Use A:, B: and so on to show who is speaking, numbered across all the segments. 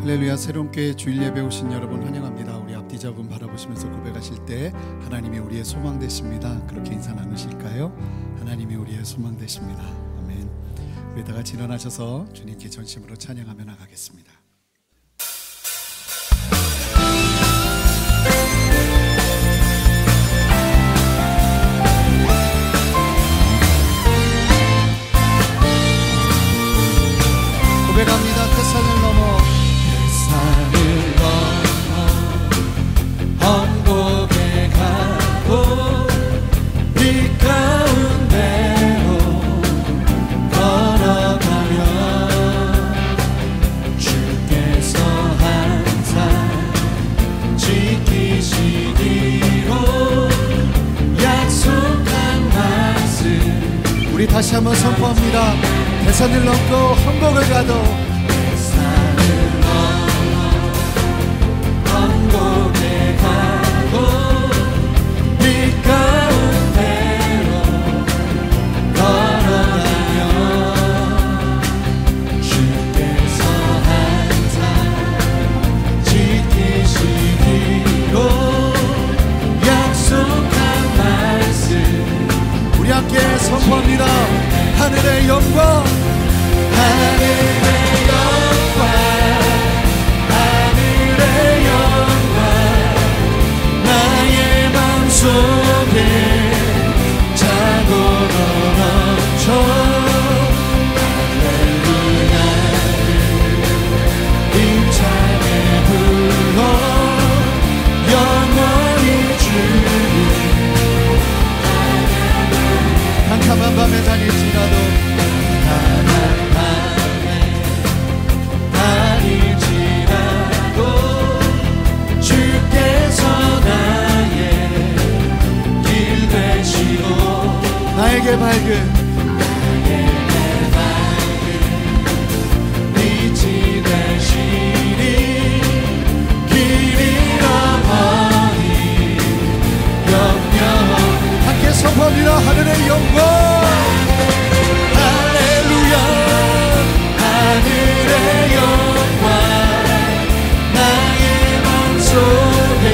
A: 할렐루야. 새롭게 주일 예배 오신 여러분 환영합니다. 우리 앞뒤 잡음 바라보시면서 고백하실 때 하나님이 우리의 소망 되십니다. 그렇게 인사 나누실까요? 하나님이 우리의 소망 되십니다. 아멘. 우리 다 같이 일어나셔서 주님께 전심으로 찬양하며 나가겠습니다. 고백합니다. 태산을 넘어
B: 언곡에 가고 빛 가운데로 걸어가며 주께서 항상 지키시기로 약속한 말씀.
A: 우리 다시 한번 선포합니다. 대산을 넘고 한복을 가도
B: 언곡에 가고 빛 가운데로 걸어가며 주께서 항상 지키시기로 약속한 말씀.
A: 우리 함께 선포합니다. 하늘의 영광,
B: 하늘의 영광, 하늘의 영광, 나의 맘속에 차고로 넘쳐. 할렐루야를 힘차게 불러 영원히 주를.
A: 캄캄한 밤에 다닐지라도 나에게 밝은
B: 빛이 되시니 길 잃어버린 영영.
A: 함께 선포합니다. 하늘의 영광,
B: 할렐루야. 하늘의 영광, 나의 맘속에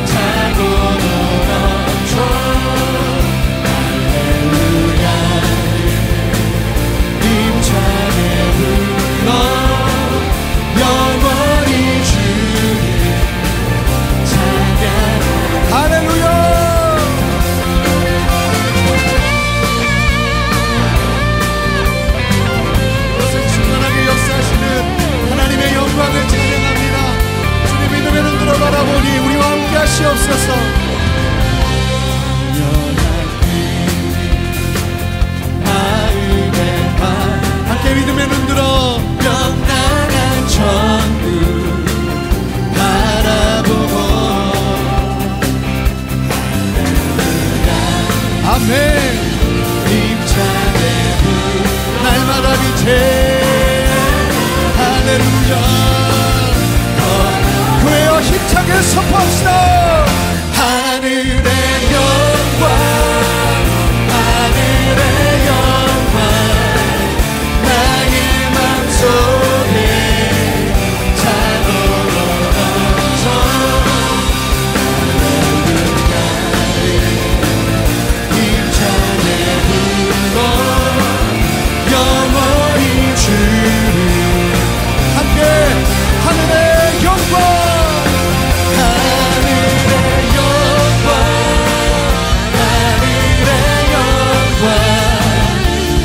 B: 차고로 넘쳐. 힘차게 불러 영원히 주를 찬양.
A: 할렐루야. 이것을 충만하게 역사하시는 하나님의 영광을 찬양합니다. 주님의 눈에 눈들어 바라보니 우리와 함께 하시옵소서. 함께 믿음의 눈들어
B: 명랑한 천국 바라보고.
A: 아멘.
B: 힘차게
A: 날마다 빛에 할렐루야. 교회여 힘차게 선포합시다.
B: 하늘의 영광, 하늘의 영광, 나의 맘속에 차고로 넘쳐. 할렐루야를 힘차게 불러 영원히 주를.
A: 함께 하늘의 영광,
B: 하늘의 영광, 하늘의 영광,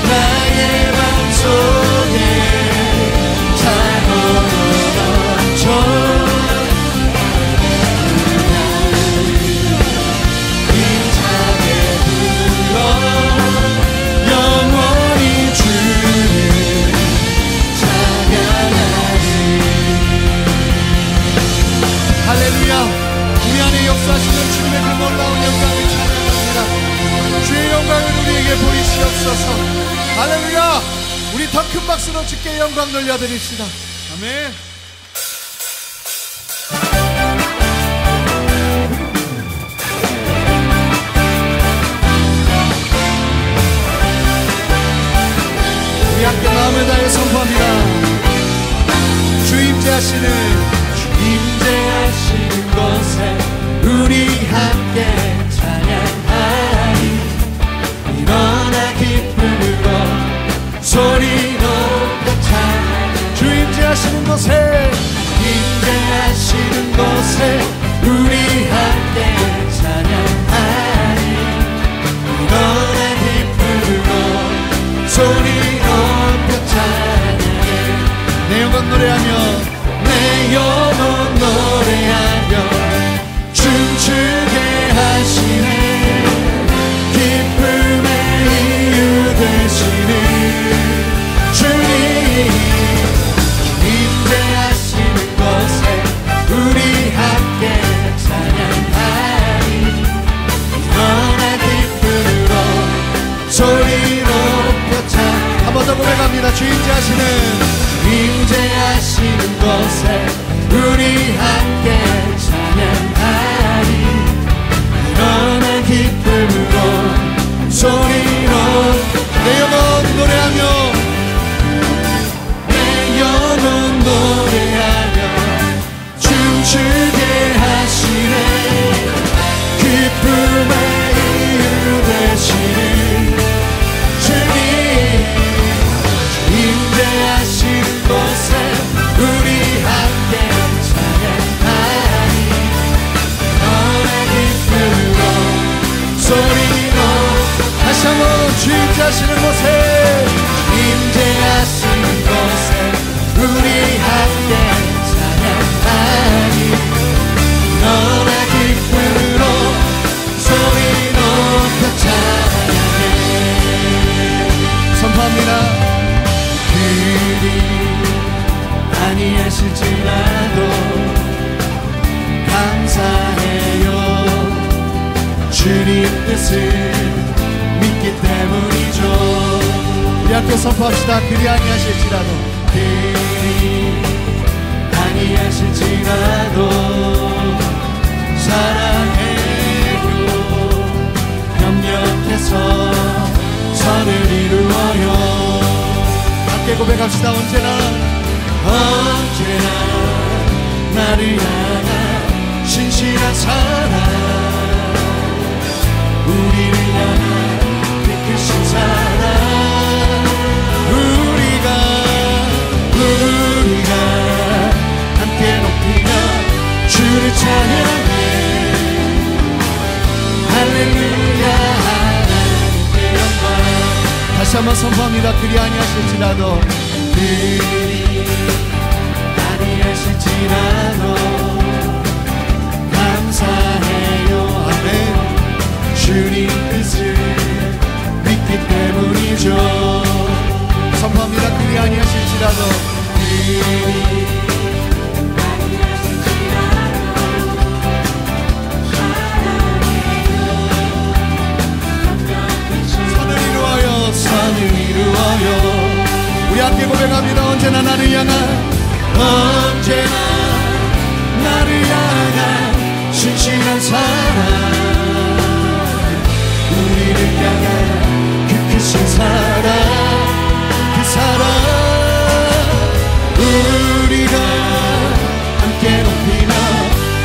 B: 나의 맘속에 차고로 넘쳐. 힘차게 불러 영원히 주를 찬양하리.
A: 할렐루야. 우리 안에 역사하시는 주님의 그 놀라운 영광을 찬양합니다. 주의 영광을 우리에게 보이시옵소서. 할렐루야. 우리 더 큰 박수로 주께 영광 돌려드립시다. 아멘. 우리 함께 마음을 다해 선포합니다. 주임 임재하시는
B: 곳에 우리 함께 찬양하리. 일어나 기쁨으로 소리 높여 찬양해.
A: 주 임재하시는 곳에
B: 임재하시는 곳에 우리 함께 찬양하리. 일어나 기쁨으로 소리 높여 찬양해.
A: 내 영혼 노래하며
B: 내 영혼 노래하며 춤추게 하시네. 기쁨의 이유 되시는 주님. 임재하시는 곳에 우리 함께 찬양하리. 일어나 기쁨으로 소리 높여 찬양하리.
A: 한 번 더 고백합니다. 주
B: 임재하시는 곳에 우리 함께 찬양하리. 일어나 기쁨으로 소리로
A: 내 영혼 노래하며
B: 내 영혼 노래하며 춤추게 하시네. 기쁨의 이유 되시는 주님. 임재하시는 곳에 우리 함께 찬양하리. 너의 기쁨으로 소리로
A: 다시 한번 주 임재하시는 곳에
B: 임재하시는 곳에 우리 함께 찬양하리. 너의 기쁨으로 소리 높여 찬양해.
A: 선포합니다.
B: 그리 아니하실지라도 감사해요. 주님 뜻을 믿기 때문이죠.
A: 우리 함께 선포합시다. 그리 아니하실지라도
B: 그리 아니하실지라도 사랑해요. 협력해서 선을 이루어요.
A: 함께 고백합시다. 언제나
B: 나를 향한 신실한 사랑. 우리를 향한 그 크신 사랑. 우리가 함께 높이며 주를 찬양해. 할렐루야. 하나님께 영광.
A: 다시 한번 선포합니다. 그리 아니하실지라도
B: 그리 아니하실지라도 감사해요. 아멘. 주님 뜻을 믿기 때문이죠.
A: 선포합니다. 그리 아니하실지라도
B: 선을 이루어요.
A: 우리 함께 고백합니다. 언제나 나를 향한
B: 신실한 사랑. 우리를 향한 그 크신 사랑. 그 사랑. 우리가 함께 높이며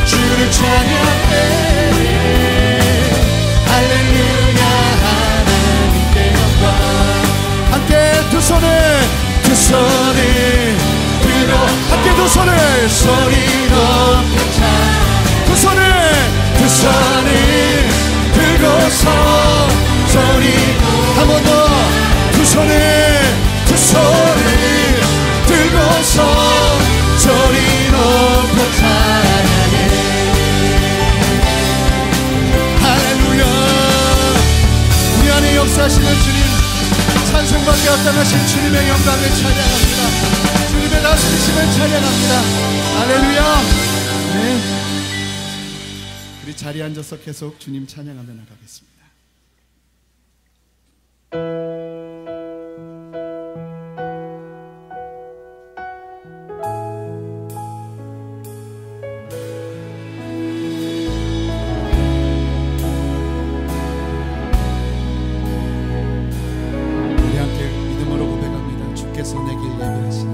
B: 주를 찬양해. 할렐루야. 하나님께 영광.
A: 함께 두 손을
B: 들어
A: 함께 두 손을
B: 소리로
A: 두 손을
B: 들고서 소리
A: 한 번 더 두 손을
B: 들고서 소리 높여 찬양해.
A: 할렐루야. 우리 안에 역사하시는 주님, 찬송받게 합당하신 주님의 영광을 찬양합니다. 주님의 다스리심을 찬양합니다. 할렐루야. 네. 우리 자리에 앉아서 계속 주님 찬양하며 나가겠습니다.
B: 주께서 내길 예비하시네.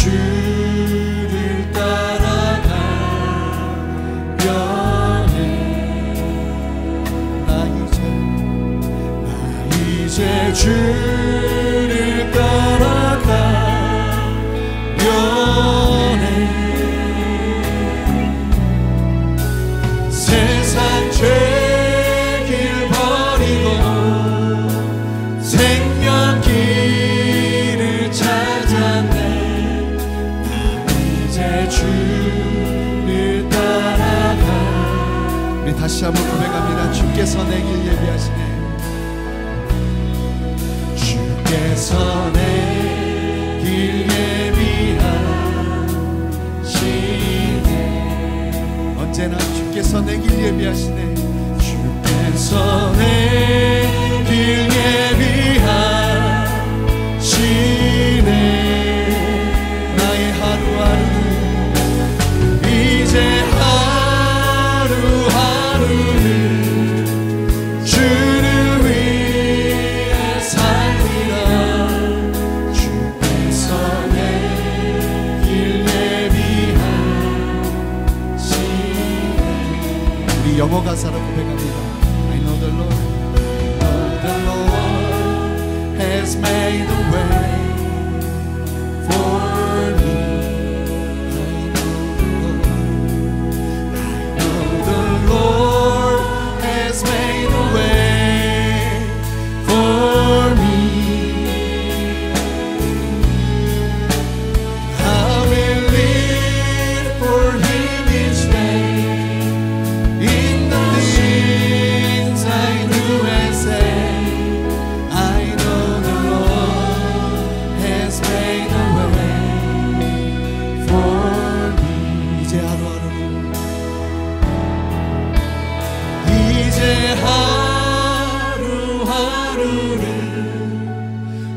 B: 주를 따라가려네. 나 이제 주를 따라가려네. 세상 죄길 버리고 생명 길을 찾았네. 주를 따라가.
A: 우리 다시 한번 고백합니다. 주께서 내 길 예비하시네.
B: 주께서 내 길 예비하시네.
A: 언제나 주께서 내 길 예비하시네.
B: 주께서 내 길 예비하시네. 나의 하루하루 이제 하루하루를 주를 위해 살리라. 주께서 내 길 예비하시네.
A: 우리 영어 가사로 고백합니다. I know the Lord,
B: The Lord has made a way for me.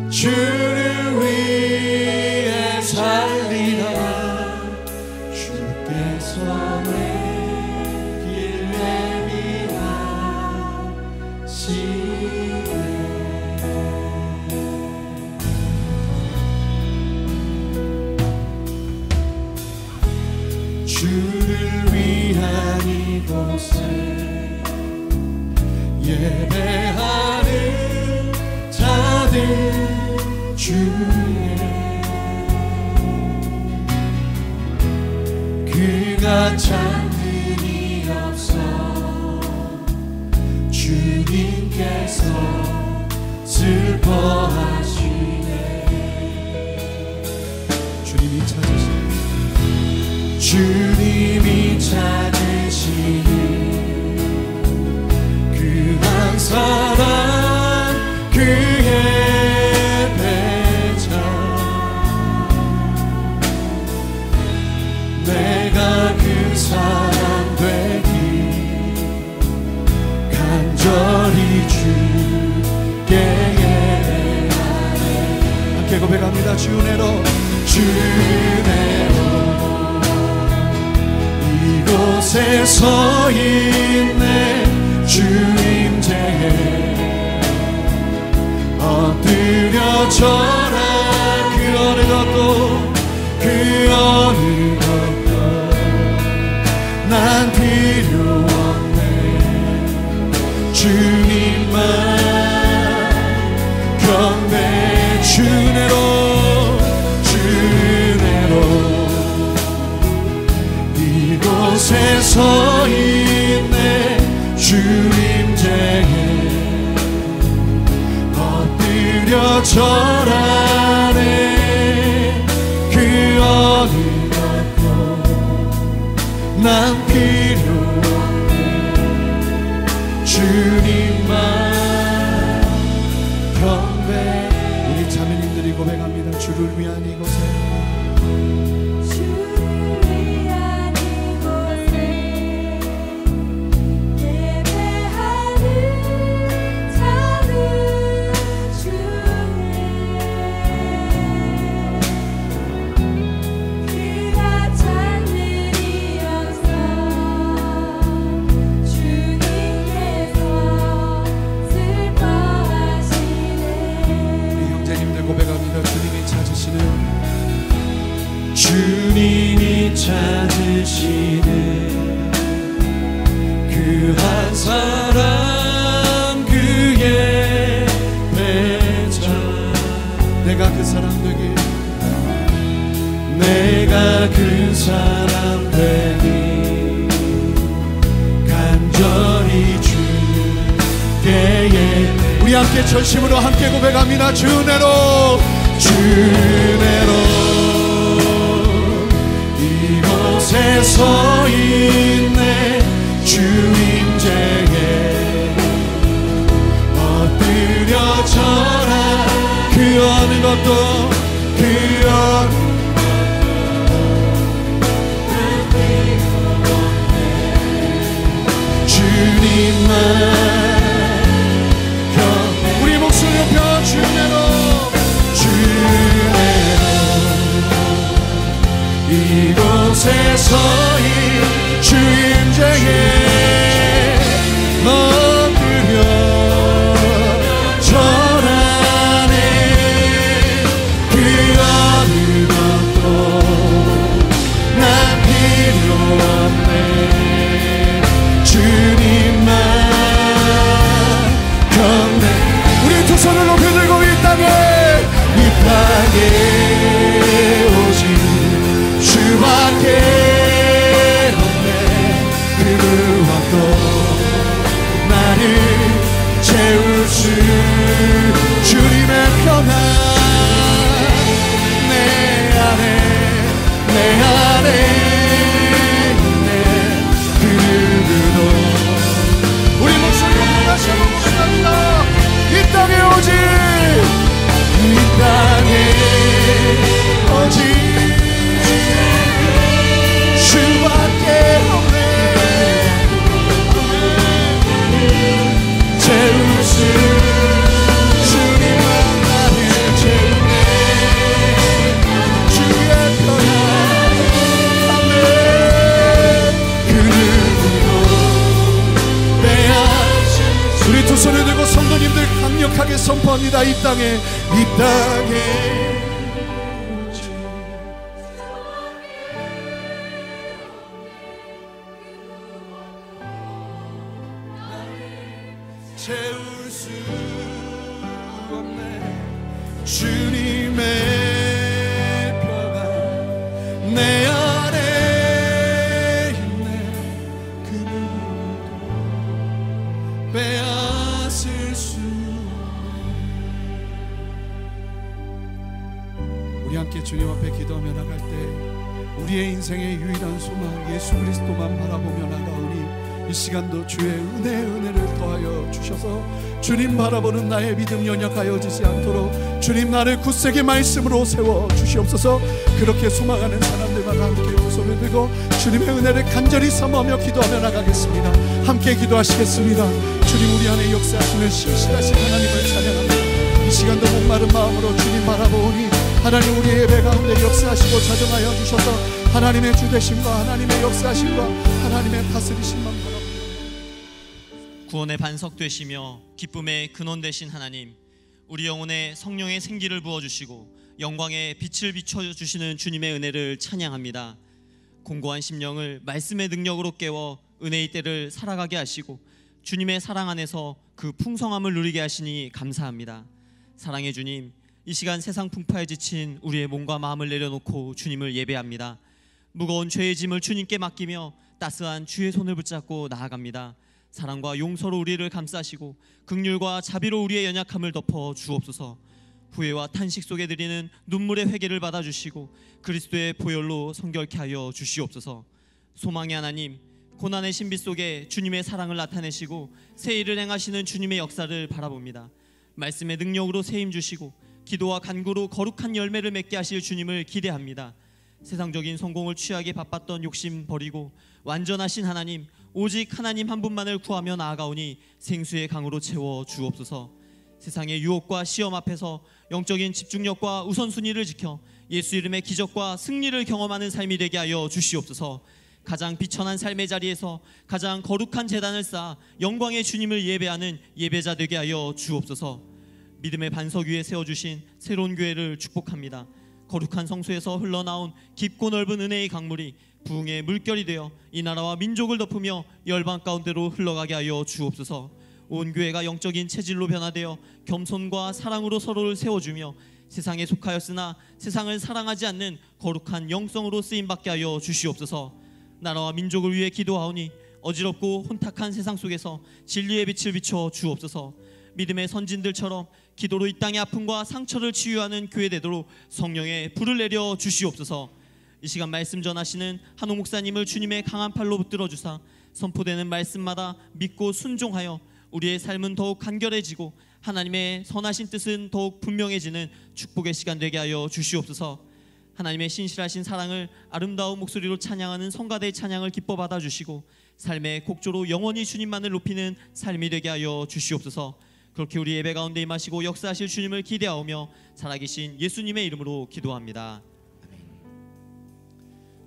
B: 주를 위해 살리라. 주께서 내 길 예비하시네. 주를 위한 이곳에 예배하는 자들 중에 그가 찬들이 없어 주님께서 슬퍼하시네.
A: 주님이 찾으시네.
B: 주님이 찾으시는 그 한 사람 그의 배자. 내가 그 사람 되기 간절히 주께 예배하네.
A: 함께 고백합니다. 주 은혜로
B: 주 은혜로 이곳에 서 있네. 주 임재에 엎드려 절하. 그 어느 것도 그 어느 것도 난 필요 없네. 주님만 경배. 주 은혜로 주 은혜로 이곳에 서 있네. 주 임재에 엎드려 절하.
A: 주를 위한 이곳에
B: 주님이 찾으시는 그 한 사람 그의 배전
A: 내가 그 사람 되길
B: 내가 그 사람 되니 간절히 주께
A: 우리 함께 전심으로 함께 고백합니다. 주내로
B: 이곳에 서 있네 주인제에 엎드려져라 그 어느 것도 그 어느 주님만
A: 우리 목소리 높여 주내로
B: 이곳에 서인 주인제에 엎드려 절하네 그 어느 것도 난 필요 없네 주님만 경내
A: 우리 두 손을 높여 들고 이 땅에
B: 오직 주밖에 없네 그 무엇도 나를 채울 수 주님의 평안 내 안에 있네 그 누구도
A: 우리 목소리 다시 한번 고백합니다. 이 땅에 오직
B: 이 땅에 오직 주밖에 없네 채울 수 주님만 나를 채우네 주의 평안 아멘 그 누구도 빼앗을
A: 우리 두 손을 들고 성도님들 강력하게 선포합니다. 이 땅에
B: 채울 수 없네 주님의 평안 내 안에 있네 그 누구도 빼앗을 수
A: 우리 함께 주님 앞에 기도하며 나갈 때 우리의 인생의 유일한 소망 예수 그리스도만 바라보며 나가오니 이 시간도 주의 은혜를 더하여 주셔서 주님 바라보는 나의 믿음 연약하여지지 않도록 주님 나를 굳세게 말씀으로 세워 주시옵소서. 그렇게 소망하는 사람들마다 함께 두 손을 들고 주님의 은혜를 간절히 사모하며 기도하며 나가겠습니다. 함께 기도하시겠습니다. 주님 우리 안에 역사하시는 신실하신 하나님을 찬양합니다. 이 시간도 목마른 마음으로 주님 바라보니 하나님 우리의 예배 가운데 역사하시고 자정하여 주셔서 하나님의 주되심과 하나님의 역사하심과 하나님의 다스리심만 바랍니다.
C: 구원의 반석 되시며 기쁨의 근원 되신 하나님, 우리 영혼에 성령의 생기를 부어주시고 영광의 빛을 비춰주시는 주님의 은혜를 찬양합니다. 공고한 심령을 말씀의 능력으로 깨워 은혜의 때를 살아가게 하시고 주님의 사랑 안에서 그 풍성함을 누리게 하시니 감사합니다. 사랑의 주님, 이 시간 세상 풍파에 지친 우리의 몸과 마음을 내려놓고 주님을 예배합니다. 무거운 죄의 짐을 주님께 맡기며 따스한 주의 손을 붙잡고 나아갑니다. 사랑과 용서로 우리를 감싸시고 긍휼과 자비로 우리의 연약함을 덮어 주옵소서. 후회와 탄식 속에 드리는 눈물의 회개를 받아주시고 그리스도의 보혈로 성결케 하여 주시옵소서. 소망의 하나님, 고난의 신비 속에 주님의 사랑을 나타내시고 새 일을 행하시는 주님의 역사를 바라봅니다. 말씀의 능력으로 새 힘 주시고 기도와 간구로 거룩한 열매를 맺게 하실 주님을 기대합니다. 세상적인 성공을 취하게 바빴던 욕심 버리고 완전하신 하나님, 오직 하나님 한 분만을 구하며 나아가오니 생수의 강으로 채워 주옵소서. 세상의 유혹과 시험 앞에서 영적인 집중력과 우선순위를 지켜 예수 이름의 기적과 승리를 경험하는 삶이 되게 하여 주시옵소서. 가장 비천한 삶의 자리에서 가장 거룩한 제단을 쌓아 영광의 주님을 예배하는 예배자 되게 하여 주옵소서. 믿음의 반석 위에 세워주신 새로운 교회를 축복합니다. 거룩한 성소에서 흘러나온 깊고 넓은 은혜의 강물이 부흥의 물결이 되어 이 나라와 민족을 덮으며 열방 가운데로 흘러가게 하여 주옵소서. 온 교회가 영적인 체질로 변화되어 겸손과 사랑으로 서로를 세워주며 세상에 속하였으나 세상을 사랑하지 않는 거룩한 영성으로 쓰임받게 하여 주시옵소서. 나라와 민족을 위해 기도하오니 어지럽고 혼탁한 세상 속에서 진리의 빛을 비춰 주옵소서. 믿음의 선진들처럼 기도로 이 땅의 아픔과 상처를 치유하는 교회 되도록 성령의 불을 내려 주시옵소서. 이 시간 말씀 전하시는 한옥 목사님을 주님의 강한 팔로 붙들어 주사 선포되는 말씀마다 믿고 순종하여 우리의 삶은 더욱 간결해지고 하나님의 선하신 뜻은 더욱 분명해지는 축복의 시간 되게 하여 주시옵소서. 하나님의 신실하신 사랑을 아름다운 목소리로 찬양하는 성가대의 찬양을 기뻐 받아주시고 삶의 곡조로 영원히 주님만을 높이는 삶이 되게 하여 주시옵소서. 그렇게 우리 예배 가운데 임하시고 역사하실 주님을 기대하오며 살아계신 예수님의 이름으로 기도합니다. 아멘.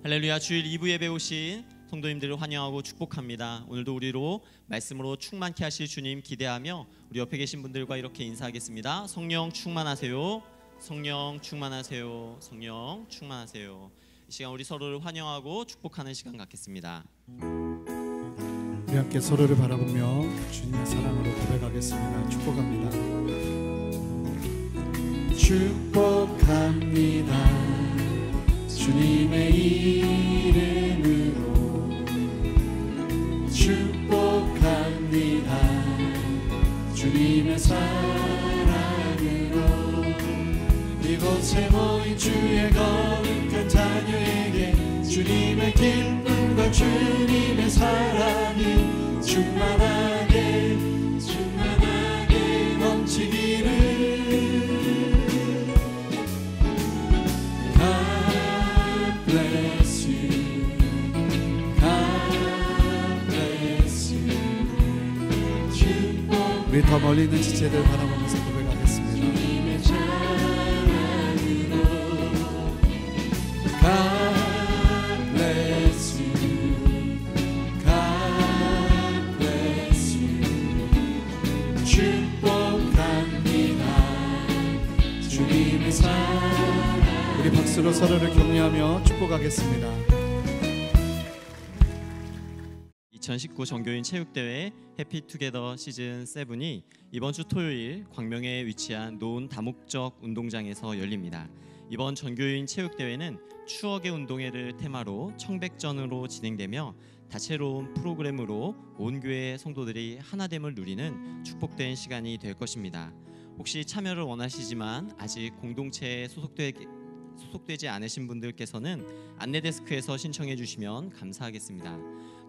C: 할렐루야. 주일 2부 예배 오신 성도님들을 환영하고 축복합니다. 오늘도 우리로 말씀으로 충만케 하실 주님 기대하며 우리 옆에 계신 분들과 이렇게 인사하겠습니다. 성령 충만하세요. 성령 충만하세요. 성령 충만하세요. 이 시간 우리 서로를 환영하고 축복하는 시간 갖겠습니다.
A: 우리 함께 서로를 바라보며 주님의 사랑으로 고백하겠습니다. 축복합니다. 축복합니다. 주님의 이름으로 축복합니다. 주님의 사랑으로 이곳에 모인 주의 거룩한 자녀에게 주님의 기쁨과 주님의 사랑이 충만하게 넘치기를. God bless you. God bless you. 우리 더 멀리 있는 지체들 바라보면서 고백하겠습니다. 주님의 사랑으로 God bless you. God bless you. 축복합니다. 주님의 사랑. 우리 박수로 서로를 격려하며 축복하겠습니다.
C: 2019 정교인 체육대회 해피투게더 시즌 7이 이번 주 토요일 광명에 위치한 노은 다목적 운동장에서 열립니다. 이번 전교인 체육대회는 추억의 운동회를 테마로 청백전으로 진행되며 다채로운 프로그램으로 온 교회 성도들이 하나됨을 누리는 축복된 시간이 될 것입니다. 혹시 참여를 원하시지만 아직 공동체에 소속되지 않으신 분들께서는 안내데스크에서 신청해 주시면 감사하겠습니다.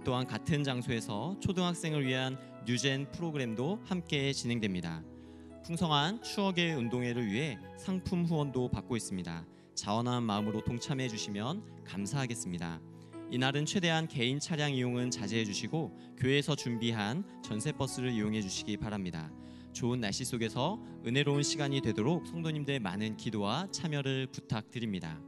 C: 또한 같은 장소에서 초등학생을 위한 뉴젠 프로그램도 함께 진행됩니다. 풍성한 추억의 운동회를 위해 상품 후원도 받고 있습니다. 자원한 마음으로 동참해 주시면 감사하겠습니다. 이날은 최대한 개인 차량 이용은 자제해 주시고 교회에서 준비한 전세버스를 이용해 주시기 바랍니다. 좋은 날씨 속에서 은혜로운 시간이 되도록 성도님들의 많은 기도와 참여를 부탁드립니다.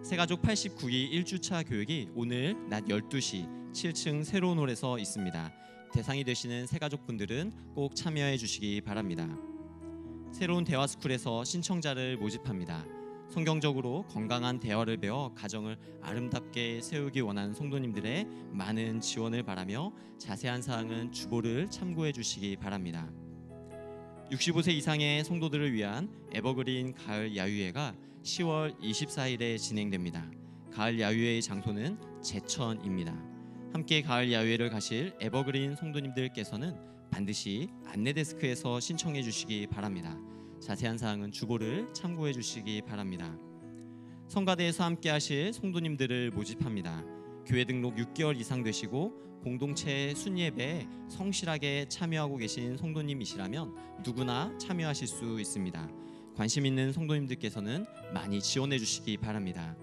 C: 새가족 89기 1주차 교육이 오늘 낮 12시 7층 새로운 홀에서 있습니다. 대상이 되시는 새가족분들은 꼭 참여해 주시기 바랍니다. 새로운 대화스쿨에서 신청자를 모집합니다. 성경적으로 건강한 대화를 배워 가정을 아름답게 세우기 원하는 성도님들의 많은 지원을 바라며 자세한 사항은 주보를 참고해 주시기 바랍니다. 65세 이상의 성도들을 위한 에버그린 가을 야유회가 10월 24일에 진행됩니다. 가을 야유회의 장소는 제천입니다. 함께 가을 야유회를 가실 에버그린 성도님들께서는 반드시 안내데스크에서 신청해 주시기 바랍니다. 자세한 사항은 주보를 참고해 주시기 바랍니다. 성가대에서 함께 하실 성도님들을 모집합니다. 교회 등록 6개월 이상 되시고 공동체 순예배에 성실하게 참여하고 계신 성도님이시라면 누구나 참여하실 수 있습니다. 관심 있는 성도님들께서는 많이 지원해 주시기 바랍니다.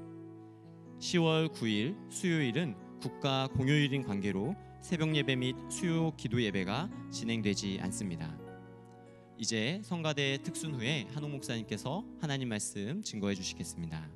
C: 10월 9일 수요일은 국가 공휴일인 관계로 새벽 예배 및 수요 기도 예배가 진행되지 않습니다. 이제 성가대 특순 후에 한옥 목사님께서 하나님 말씀 증거해 주시겠습니다.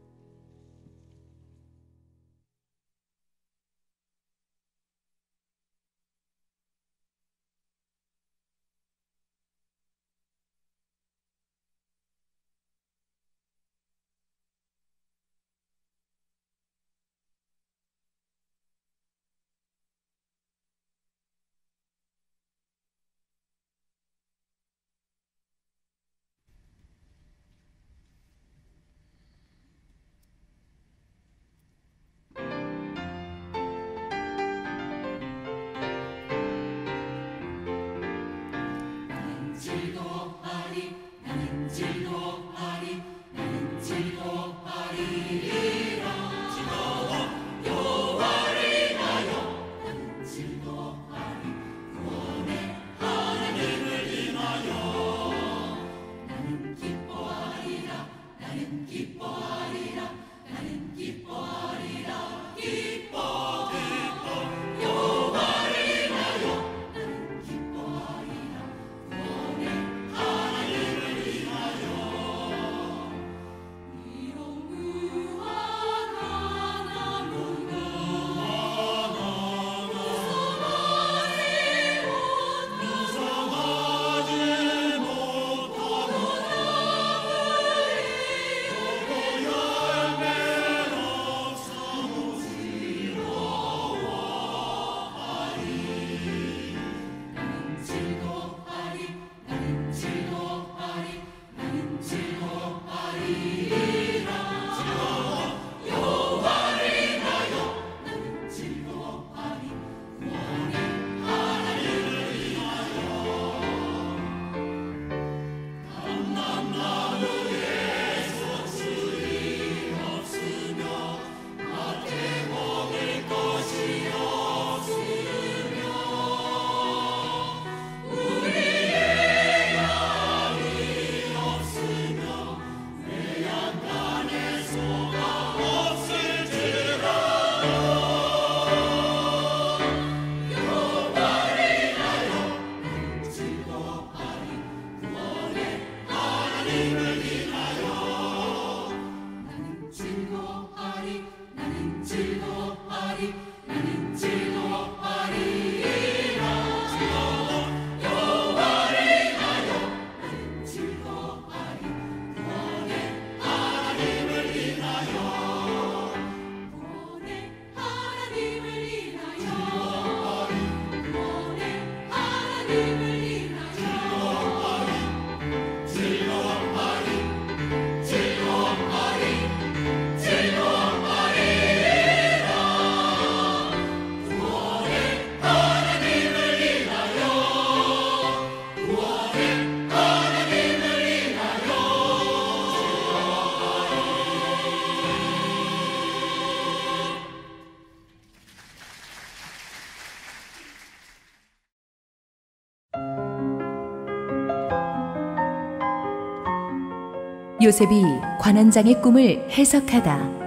D: 요셉이 관원장의 꿈을 해석하다.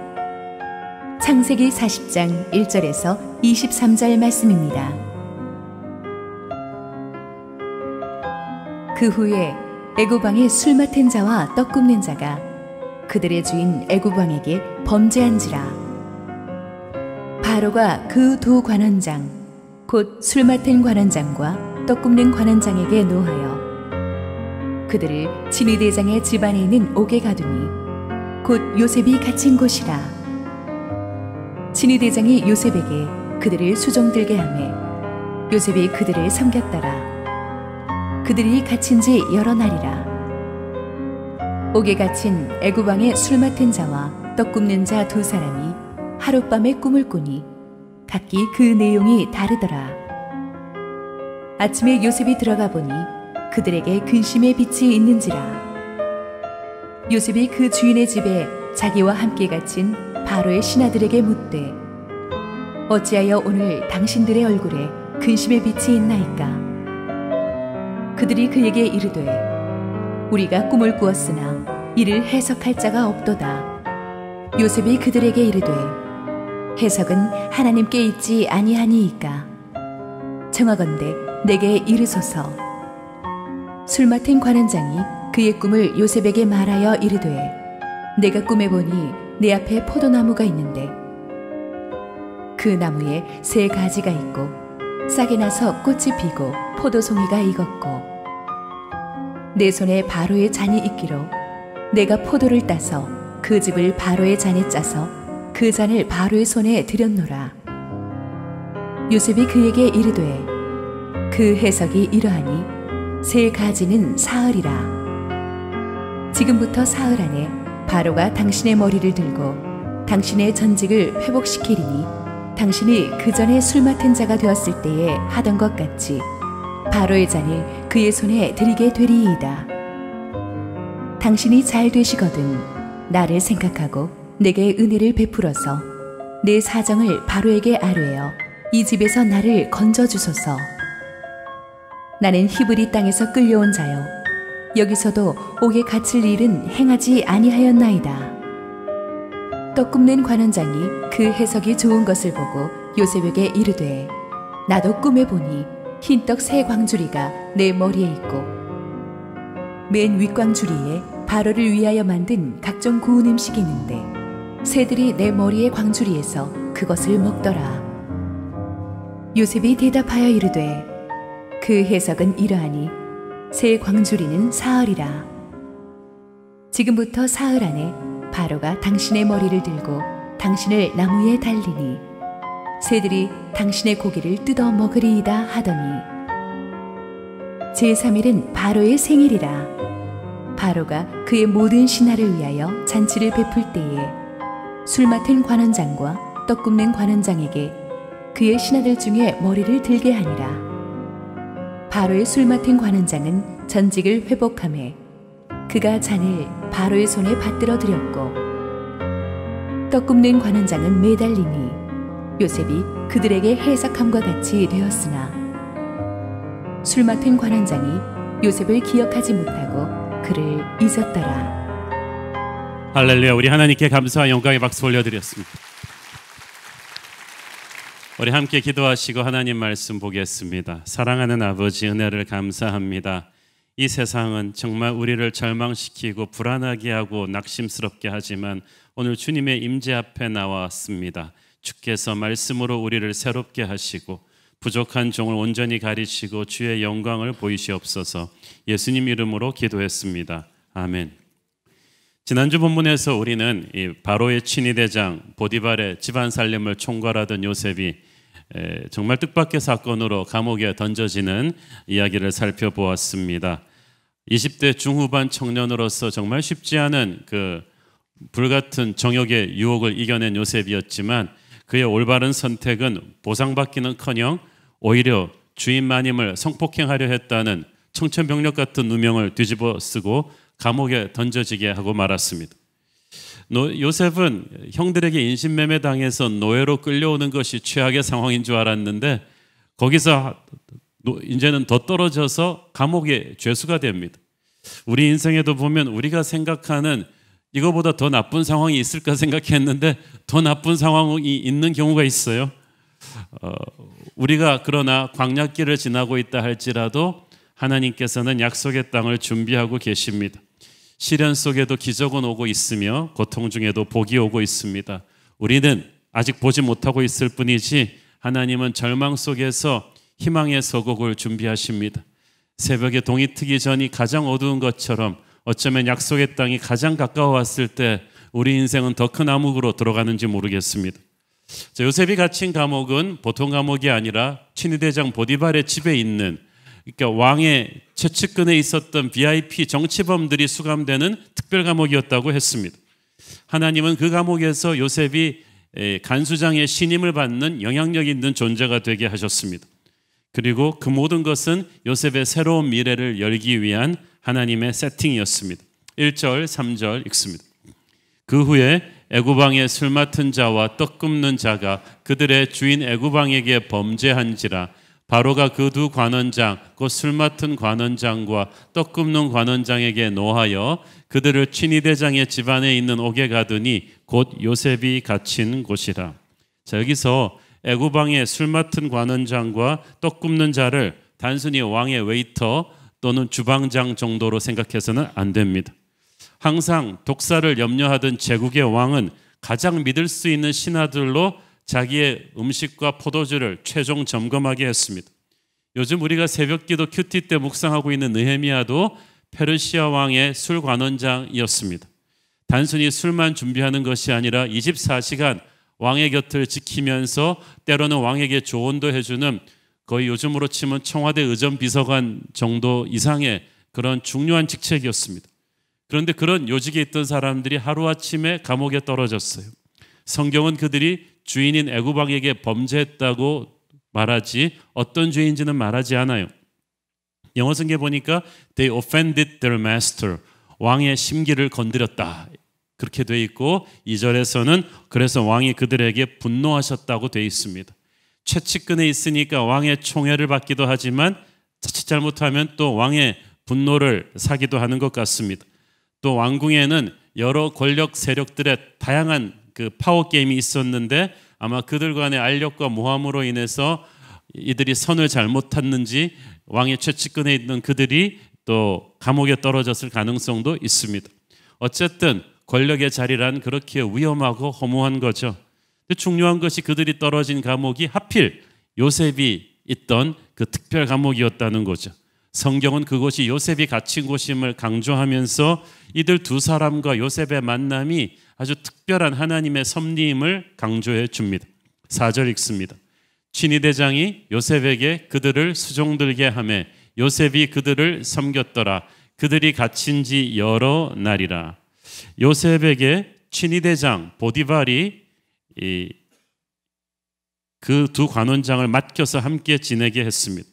D: 창세기 40장 1절에서 23절 말씀입니다. 그 후에 애굽 왕의 술 맡은 자와 떡 굽는 자가 그들의 주인 애굽 왕에게 범죄한지라. 바로가 그 두 관원장 곧 술 맡은 관원장과 떡 굽는 관원장에게 노하여 그들을 진위대장의 집 안에 있는 옥에 가두니 곧 요셉이 갇힌 곳이라. 진위대장이 요셉에게 그들을 수종들게 하매 요셉이 그들을 섬겼더라. 그들이 갇힌 지 여러 날이라. 옥에 갇힌 애굽 왕의 술 맡은 자와 떡 굽는 자 두 사람이 하룻밤에 꿈을 꾸니 각기 그 내용이 다르더라. 아침에 요셉이 들어가 보니 그들에게 근심의 빛이 있는지라. 요셉이 그 주인의 집에 자기와 함께 갇힌 바로의 신하들에게 묻되 어찌하여 오늘 당신들의 얼굴에 근심의 빛이 있나이까? 그들이 그에게 이르되 우리가 꿈을 꾸었으나 이를 해석할 자가 없도다. 요셉이 그들에게 이르되 해석은 하나님께 있지 아니하니이까. 청하건대 내게 이르소서. 술 맡은 관원장이 그의 꿈을 요셉에게 말하여 이르되 내가 꿈에 보니 내 앞에 포도나무가 있는데 그 나무에 세 가지가 있고 싹이 나서 꽃이 피고 포도송이가 익었고 내 손에 바로의 잔이 있기로 내가 포도를 따서 그 즙을 바로의 잔에 짜서 그 잔을 바로의 손에 들였노라. 요셉이 그에게 이르되 그 해석이 이러하니 세 가지는 사흘이라. 지금부터 사흘 안에 바로가 당신의 머리를 들고 당신의 전직을 회복시키리니 당신이 그 전에 술 맡은 자가 되었을 때에 하던 것 같이 바로의 잔을 그의 손에 들이게 되리이다. 당신이 잘 되시거든 나를 생각하고 내게 은혜를 베풀어서 내 사정을 바로에게 아뢰어 이 집에서 나를 건져주소서. 나는 히브리 땅에서 끌려온 자요 여기서도 옥에 갇힐 일은 행하지 아니하였나이다. 떡 굽는 관원장이 그 해석이 좋은 것을 보고 요셉에게 이르되 나도 꿈에 보니 흰떡 세 광주리가 내 머리에 있고 맨 윗광주리에 바로를 위하여 만든 각종 구운 음식이 있는데 새들이 내 머리의 광주리에서 그것을 먹더라. 요셉이 대답하여 이르되 그 해석은 이러하니 새 광주리는 사흘이라. 지금부터 사흘 안에 바로가 당신의 머리를 들고 당신을 나무에 달리니 새들이 당신의 고기를 뜯어 먹으리이다 하더니 제3일은 바로의 생일이라. 바로가 그의 모든 신하를 위하여 잔치를 베풀 때에 술 맡은 관원장과 떡 굽는 관원장에게 그의 신하들 중에 머리를 들게 하니라. 바로의 술 맡은 관원장은 전직을 회복하매 그가 잔을 바로의 손에 받들어 드렸고 떡 굽는 관원장은 매달리니 요셉이 그들에게 해석함과 같이 되었으나 술 맡은 관원장이 요셉을 기억하지 못하고 그를 잊었더라.
E: 할렐루야. 우리 하나님께 감사와 영광의 박수 올려드렸습니다. 우리 함께 기도하시고 하나님 말씀 보겠습니다. 사랑하는 아버지 은혜를 감사합니다. 이 세상은 정말 우리를 절망시키고 불안하게 하고 낙심스럽게 하지만 오늘 주님의 임재 앞에 나왔습니다. 주께서 말씀으로 우리를 새롭게 하시고 부족한 종을 온전히 가리시고 주의 영광을 보이시옵소서. 예수님 이름으로 기도했습니다. 아멘. 지난주 본문에서 우리는 이 바로의 친위대장 보디발의 집안 살림을 총괄하던 요셉이 정말 뜻밖의 사건으로 감옥에 던져지는 이야기를 살펴보았습니다. 20대 중후반 청년으로서 정말 쉽지 않은 그 불같은 정욕의 유혹을 이겨낸 요셉이었지만 그의 올바른 선택은 보상받기는커녕 오히려 주인 마님을 성폭행하려 했다는 청천벽력 같은 누명을 뒤집어 쓰고 감옥에 던져지게 하고 말았습니다. 요셉은 형들에게 인신매매 당해서 노예로 끌려오는 것이 최악의 상황인 줄 알았는데 거기서 이제는 더 떨어져서 감옥의 죄수가 됩니다. 우리 인생에도 보면 우리가 생각하는 이거보다 더 나쁜 상황이 있을까 생각했는데 더 나쁜 상황이 있는 경우가 있어요. 우리가 그러나 광야길을 지나고 있다 할지라도 하나님께서는 약속의 땅을 준비하고 계십니다. 시련 속에도 기적은 오고 있으며 고통 중에도 복이 오고 있습니다. 우리는 아직 보지 못하고 있을 뿐이지 하나님은 절망 속에서 희망의 서곡을 준비하십니다. 새벽에 동이 트기 전이 가장 어두운 것처럼 어쩌면 약속의 땅이 가장 가까워왔을 때 우리 인생은 더 큰 암흑으로 들어가는지 모르겠습니다. 요셉이 갇힌 감옥은 보통 감옥이 아니라 친위대장 보디발의 집에 있는, 그러니까 왕의 최측근에 있었던 VIP 정치범들이 수감되는 특별 감옥이었다고 했습니다. 하나님은 그 감옥에서 요셉이 간수장의 신임을 받는 영향력 있는 존재가 되게 하셨습니다. 그리고 그 모든 것은 요셉의 새로운 미래를 열기 위한 하나님의 세팅이었습니다. 1절, 3절 읽습니다. 그 후에 애굽왕의 술 맡은 자와 떡 굽는 자가 그들의 주인 애굽왕에게 범죄한지라 바로가 그 두 관원장, 곧 술 맡은 관원장과 떡 굽는 관원장에게 노하여 그들을 친위대장의 집안에 있는 옥에 가두니 곧 요셉이 갇힌 곳이라. 자, 여기서 애굽 왕의 술 맡은 관원장과 떡 굽는 자를 단순히 왕의 웨이터 또는 주방장 정도로 생각해서는 안 됩니다. 항상 독사를 염려하던 제국의 왕은 가장 믿을 수 있는 신하들로 자기의 음식과 포도주를 최종 점검하게 했습니다. 요즘 우리가 새벽기도 큐티 때 묵상하고 있는 느헤미야도 페르시아 왕의 술 관원장이었습니다. 단순히 술만 준비하는 것이 아니라 24시간 왕의 곁을 지키면서 때로는 왕에게 조언도 해주는 거의 요즘으로 치면 청와대 의전비서관 정도 이상의 그런 중요한 직책이었습니다. 그런데 그런 요직에 있던 사람들이 하루아침에 감옥에 떨어졌어요. 성경은 그들이 주인인 애굽 왕에게 범죄했다고 말하지 어떤 죄인지는 말하지 않아요. 영어 성경에 보니까 they offended their master, 왕의 심기를 건드렸다 그렇게 돼 있고 2절에서는 그래서 왕이 그들에게 분노하셨다고 돼 있습니다. 최측근에 있으니까 왕의 총애를 받기도 하지만 자칫 잘못하면 또 왕의 분노를 사기도 하는 것 같습니다. 또 왕궁에는 여러 권력 세력들의 다양한 그 파워 게임이 있었는데 아마 그들 간의 알력과 모함으로 인해서 이들이 선을 잘못 탔는지 왕의 최측근에 있는 그들이 또 감옥에 떨어졌을 가능성도 있습니다. 어쨌든 권력의 자리란 그렇게 위험하고 허무한 거죠. 근데 중요한 것이 그들이 떨어진 감옥이 하필 요셉이 있던 그 특별 감옥이었다는 거죠. 성경은 그곳이 요셉이 갇힌 곳임을 강조하면서 이들 두 사람과 요셉의 만남이 아주 특별한 하나님의 섭리임을 강조해 줍니다. 4절 읽습니다. 친위대장이 요셉에게 그들을 수종들게 하매 요셉이 그들을 섬겼더라. 그들이 갇힌 지 여러 날이라. 요셉에게 친위대장 보디발이 그 두 관원장을 맡겨서 함께 지내게 했습니다.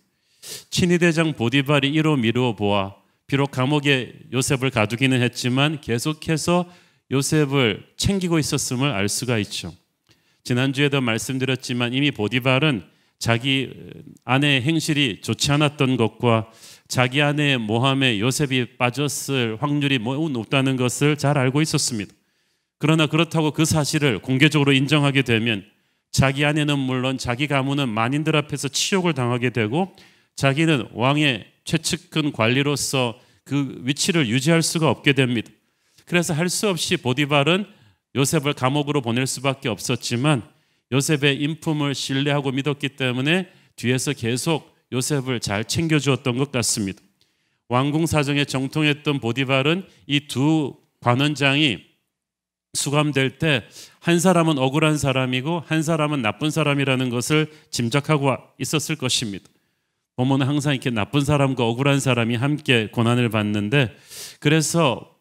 E: 친위대장 보디발이 이로 미루어 보아 비록 감옥에 요셉을 가두기는 했지만 계속해서 요셉을 챙기고 있었음을 알 수가 있죠. 지난주에도 말씀드렸지만 이미 보디발은 자기 아내의 행실이 좋지 않았던 것과 자기 아내의 모함에 요셉이 빠졌을 확률이 매우 높다는 것을 잘 알고 있었습니다. 그러나 그렇다고 그 사실을 공개적으로 인정하게 되면 자기 아내는 물론 자기 가문은 만인들 앞에서 치욕을 당하게 되고 자기는 왕의 최측근 관리로서 그 위치를 유지할 수가 없게 됩니다. 그래서 할 수 없이 보디발은 요셉을 감옥으로 보낼 수밖에 없었지만 요셉의 인품을 신뢰하고 믿었기 때문에 뒤에서 계속 요셉을 잘 챙겨주었던 것 같습니다. 왕궁 사정에 정통했던 보디발은 이 두 관원장이 수감될 때 한 사람은 억울한 사람이고 한 사람은 나쁜 사람이라는 것을 짐작하고 있었을 것입니다. 보면 항상 이렇게 나쁜 사람과 억울한 사람이 함께 고난을 받는데 그래서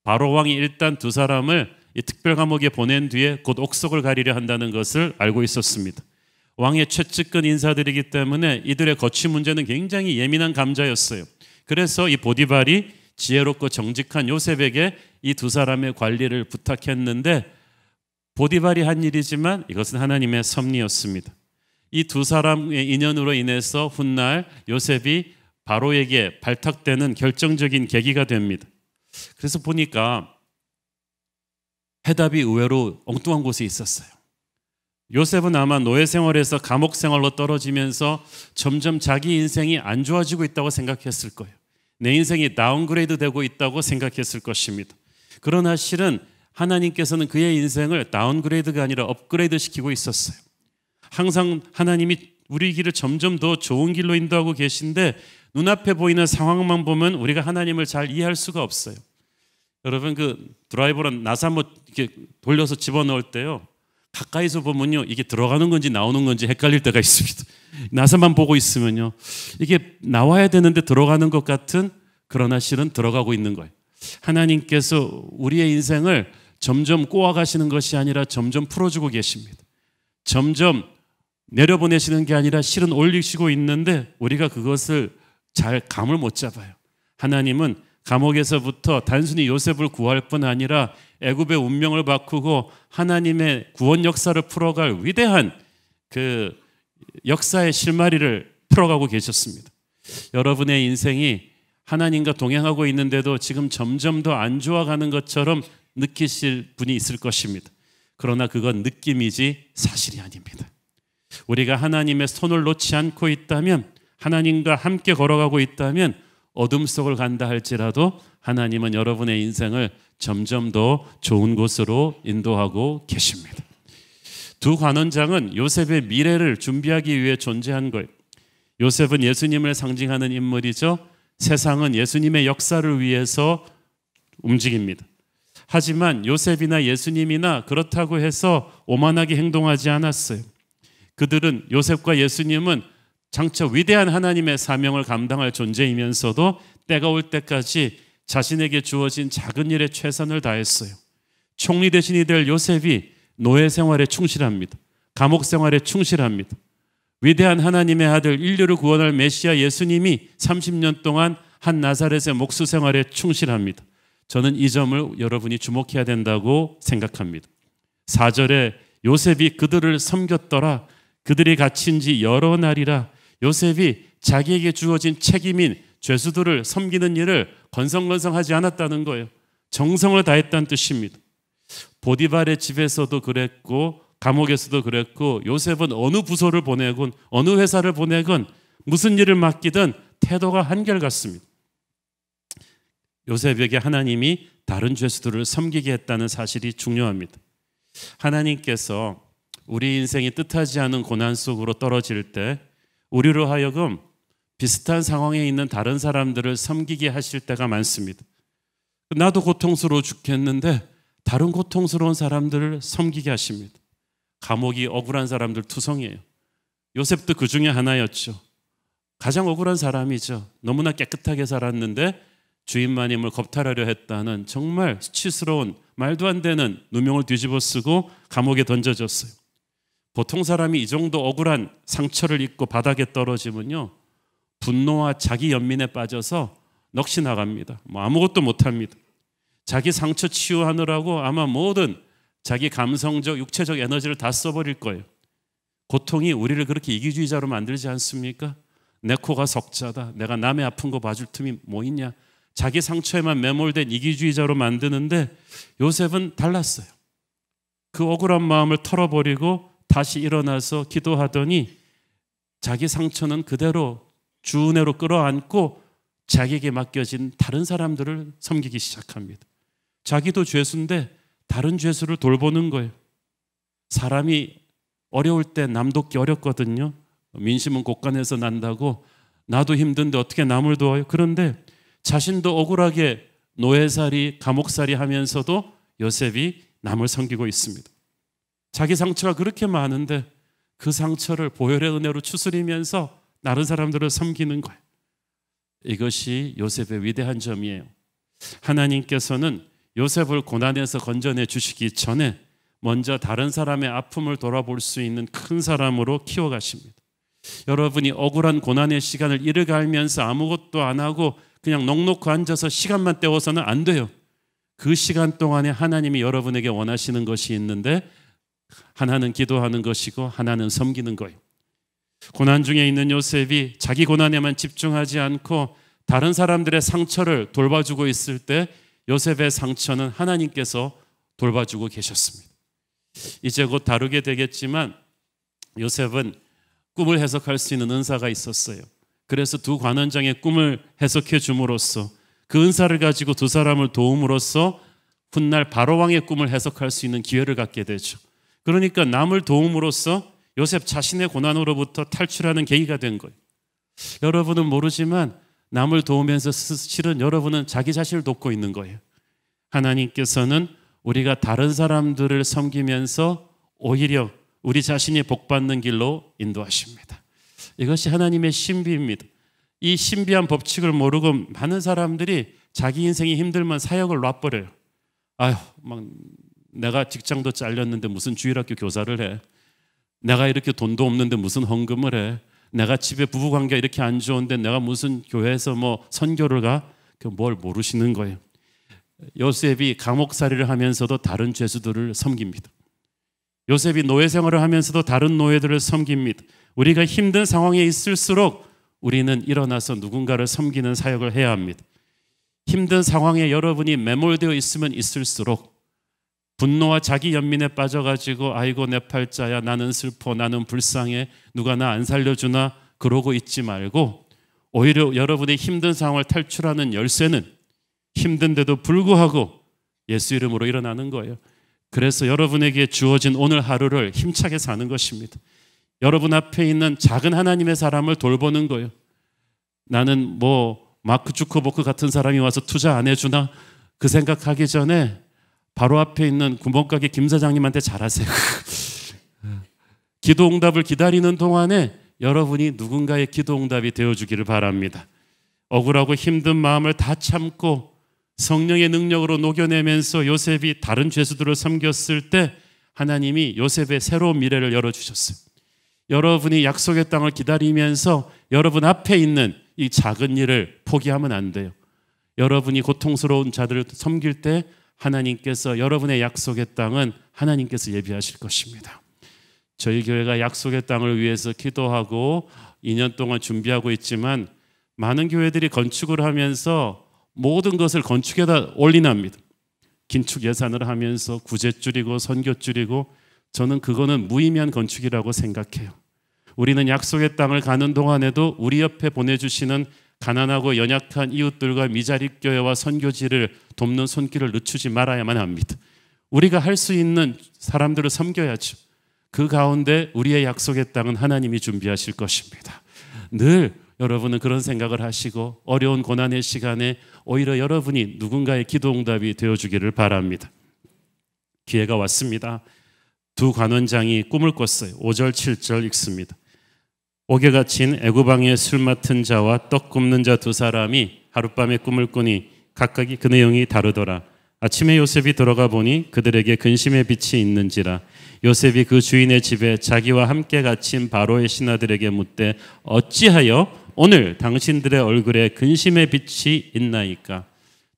E: 바로 왕이 일단 두 사람을 이 특별 감옥에 보낸 뒤에 곧 옥석을 가리려 한다는 것을 알고 있었습니다. 왕의 최측근 인사들이기 때문에 이들의 거취 문제는 굉장히 예민한 감자였어요. 그래서 이 보디발이 지혜롭고 정직한 요셉에게 이 두 사람의 관리를 부탁했는데 보디발이 한 일이지만 이것은 하나님의 섭리였습니다. 이 두 사람의 인연으로 인해서 훗날 요셉이 바로에게 발탁되는 결정적인 계기가 됩니다. 그래서 보니까 해답이 의외로 엉뚱한 곳에 있었어요. 요셉은 아마 노예 생활에서 감옥 생활로 떨어지면서 점점 자기 인생이 안 좋아지고 있다고 생각했을 거예요. 내 인생이 다운그레이드 되고 있다고 생각했을 것입니다. 그러나 실은 하나님께서는 그의 인생을 다운그레이드가 아니라 업그레이드 시키고 있었어요. 항상 하나님이 우리 길을 점점 더 좋은 길로 인도하고 계신데 눈앞에 보이는 상황만 보면 우리가 하나님을 잘 이해할 수가 없어요. 여러분 그 드라이버로 나사 한번 이렇게 돌려서 집어넣을 때요. 가까이서 보면요. 이게 들어가는 건지 나오는 건지 헷갈릴 때가 있습니다. 나사만 보고 있으면요. 이게 나와야 되는데 들어가는 것 같은 그러나 실은 들어가고 있는 거예요. 하나님께서 우리의 인생을 점점 꼬아가시는 것이 아니라 점점 풀어주고 계십니다. 점점 내려보내시는 게 아니라 실은 올리시고 있는데 우리가 그것을 잘 감을 못 잡아요. 하나님은 감옥에서부터 단순히 요셉을 구할 뿐 아니라 애굽의 운명을 바꾸고 하나님의 구원 역사를 풀어갈 위대한 그 역사의 실마리를 풀어가고 계셨습니다. 여러분의 인생이 하나님과 동행하고 있는데도 지금 점점 더 안 좋아가는 것처럼 느끼실 분이 있을 것입니다. 그러나 그건 느낌이지 사실이 아닙니다. 우리가 하나님의 손을 놓지 않고 있다면, 하나님과 함께 걸어가고 있다면 어둠 속을 간다 할지라도 하나님은 여러분의 인생을 점점 더 좋은 곳으로 인도하고 계십니다. 두 관원장은 요셉의 미래를 준비하기 위해 존재한 거예요. 요셉은 예수님을 상징하는 인물이죠. 세상은 예수님의 역사를 위해서 움직입니다. 하지만 요셉이나 예수님이나 그렇다고 해서 오만하게 행동하지 않았어요. 그들은, 요셉과 예수님은 장차 위대한 하나님의 사명을 감당할 존재이면서도 때가 올 때까지 자신에게 주어진 작은 일에 최선을 다했어요. 총리 대신이 될 요셉이 노예 생활에 충실합니다. 감옥 생활에 충실합니다. 위대한 하나님의 아들, 인류를 구원할 메시아 예수님이 30년 동안 한 나사렛의 목수 생활에 충실합니다. 저는 이 점을 여러분이 주목해야 된다고 생각합니다. 4절에 요셉이 그들을 섬겼더라. 그들이 갇힌 지 여러 날이라. 요셉이 자기에게 주어진 책임인 죄수들을 섬기는 일을 건성건성하지 않았다는 거예요. 정성을 다했다는 뜻입니다. 보디발의 집에서도 그랬고 감옥에서도 그랬고, 요셉은 어느 부서를 보내건 어느 회사를 보내건 무슨 일을 맡기든 태도가 한결같습니다. 요셉에게 하나님이 다른 죄수들을 섬기게 했다는 사실이 중요합니다. 하나님께서 우리 인생이 뜻하지 않은 고난 속으로 떨어질 때 우리로 하여금 비슷한 상황에 있는 다른 사람들을 섬기게 하실 때가 많습니다. 나도 고통스러워 죽겠는데 다른 고통스러운 사람들을 섬기게 하십니다. 감옥이 억울한 사람들 투성이에요. 요셉도 그 중에 하나였죠. 가장 억울한 사람이죠. 너무나 깨끗하게 살았는데 주인마님을 겁탈하려 했다는 정말 수치스러운, 말도 안 되는 누명을 뒤집어 쓰고 감옥에 던져졌어요. 보통 사람이 이 정도 억울한 상처를 입고 바닥에 떨어지면요, 분노와 자기 연민에 빠져서 넋이 나갑니다. 아무것도 못합니다. 자기 상처 치유하느라고 아마 모든 자기 감성적, 육체적 에너지를 다 써버릴 거예요. 고통이 우리를 그렇게 이기주의자로 만들지 않습니까? 내 코가 석자다, 내가 남의 아픈 거 봐줄 틈이 뭐 있냐, 자기 상처에만 매몰된 이기주의자로 만드는데 요셉은 달랐어요. 그 억울한 마음을 털어버리고 다시 일어나서 기도하더니 자기 상처는 그대로 주 은혜로 끌어안고 자기에게 맡겨진 다른 사람들을 섬기기 시작합니다. 자기도 죄수인데 다른 죄수를 돌보는 거예요. 사람이 어려울 때 남 돕기 어렵거든요. 민심은 곳간에서 난다고, 나도 힘든데 어떻게 남을 도와요? 그런데 자신도 억울하게 노예살이, 감옥살이 하면서도 요셉이 남을 섬기고 있습니다. 자기 상처가 그렇게 많은데 그 상처를 보혈의 은혜로 추스리면서 다른 사람들을 섬기는 거예요. 이것이 요셉의 위대한 점이에요. 하나님께서는 요셉을 고난에서 건져내 주시기 전에 먼저 다른 사람의 아픔을 돌아볼 수 있는 큰 사람으로 키워가십니다. 여러분이 억울한 고난의 시간을 이르갈면서 아무것도 안 하고 그냥 넋놓고 앉아서 시간만 때워서는 안 돼요. 그 시간 동안에 하나님이 여러분에게 원하시는 것이 있는데, 하나는 기도하는 것이고 하나는 섬기는 거예요. 고난 중에 있는 요셉이 자기 고난에만 집중하지 않고 다른 사람들의 상처를 돌봐주고 있을 때 요셉의 상처는 하나님께서 돌봐주고 계셨습니다. 이제 곧 다루게 되겠지만 요셉은 꿈을 해석할 수 있는 은사가 있었어요. 그래서 두 관원장의 꿈을 해석해 줌으로써 그 은사를 가지고 두 사람을 도움으로써 훗날 바로왕의 꿈을 해석할 수 있는 기회를 갖게 되죠. 그러니까 남을 도움으로써 요셉 자신의 고난으로부터 탈출하는 계기가 된 거예요. 여러분은 모르지만 남을 도우면서 실은 여러분은 자기 자신을 돕고 있는 거예요. 하나님께서는 우리가 다른 사람들을 섬기면서 오히려 우리 자신이 복받는 길로 인도하십니다. 이것이 하나님의 신비입니다. 이 신비한 법칙을 모르고 많은 사람들이 자기 인생이 힘들면 사역을 놔버려요. 아휴, 막 내가 직장도 잘렸는데 무슨 주일학교 교사를 해. 내가 이렇게 돈도 없는데 무슨 헌금을 해. 내가 집에 부부관계가 이렇게 안 좋은데 내가 무슨 교회에서 뭐 선교를 가. 뭘 모르시는 거예요. 요셉이 감옥살이를 하면서도 다른 죄수들을 섬깁니다. 요셉이 노예 생활을 하면서도 다른 노예들을 섬깁니다. 우리가 힘든 상황에 있을수록 우리는 일어나서 누군가를 섬기는 사역을 해야 합니다. 힘든 상황에 여러분이 매몰되어 있으면 있을수록 분노와 자기 연민에 빠져가지고 아이고 내 팔자야, 나는 슬퍼, 나는 불쌍해, 누가 나 안 살려주나 그러고 있지 말고, 오히려 여러분의 힘든 상황을 탈출하는 열쇠는 힘든데도 불구하고 예수 이름으로 일어나는 거예요. 그래서 여러분에게 주어진 오늘 하루를 힘차게 사는 것입니다. 여러분 앞에 있는 작은 하나님의 사람을 돌보는 거예요. 나는 마크 주커버크 같은 사람이 와서 투자 안 해주나 그 생각하기 전에 바로 앞에 있는 구멍가게 김 사장님한테 잘하세요. 기도 응답을 기다리는 동안에 여러분이 누군가의 기도 응답이 되어주기를 바랍니다. 억울하고 힘든 마음을 다 참고 성령의 능력으로 녹여내면서 요셉이 다른 죄수들을 섬겼을 때 하나님이 요셉의 새로운 미래를 열어주셨어요. 여러분이 약속의 땅을 기다리면서 여러분 앞에 있는 이 작은 일을 포기하면 안 돼요. 여러분이 고통스러운 자들을 섬길 때 하나님께서 여러분의 약속의 땅은 하나님께서 예비하실 것입니다. 저희 교회가 약속의 땅을 위해서 기도하고 2년 동안 준비하고 있지만 많은 교회들이 건축을 하면서 모든 것을 건축에다 올인합니다. 긴축 예산을 하면서 구제 줄이고 선교 줄이고, 저는 그거는 무의미한 건축이라고 생각해요. 우리는 약속의 땅을 가는 동안에도 우리 옆에 보내주시는 가난하고 연약한 이웃들과 미자립 교회와 선교지를 돕는 손길을 늦추지 말아야만 합니다. 우리가 할 수 있는 사람들을 섬겨야죠. 그 가운데 우리의 약속의 땅은 하나님이 준비하실 것입니다. 늘 여러분은 그런 생각을 하시고 어려운 고난의 시간에 오히려 여러분이 누군가의 기도 응답이 되어주기를 바랍니다. 기회가 왔습니다. 두 관원장이 꿈을 꿨어요. 5절 7절 읽습니다. 옥에 갇힌 애굽왕의 술 맡은 자와 떡 굽는 자 두 사람이 하룻밤에 꿈을 꾸니 각각이 그 내용이 다르더라. 아침에 요셉이 들어가 보니 그들에게 근심의 빛이 있는지라. 요셉이 그 주인의 집에 자기와 함께 갇힌 바로의 신하들에게 묻되 어찌하여 오늘 당신들의 얼굴에 근심의 빛이 있나이까.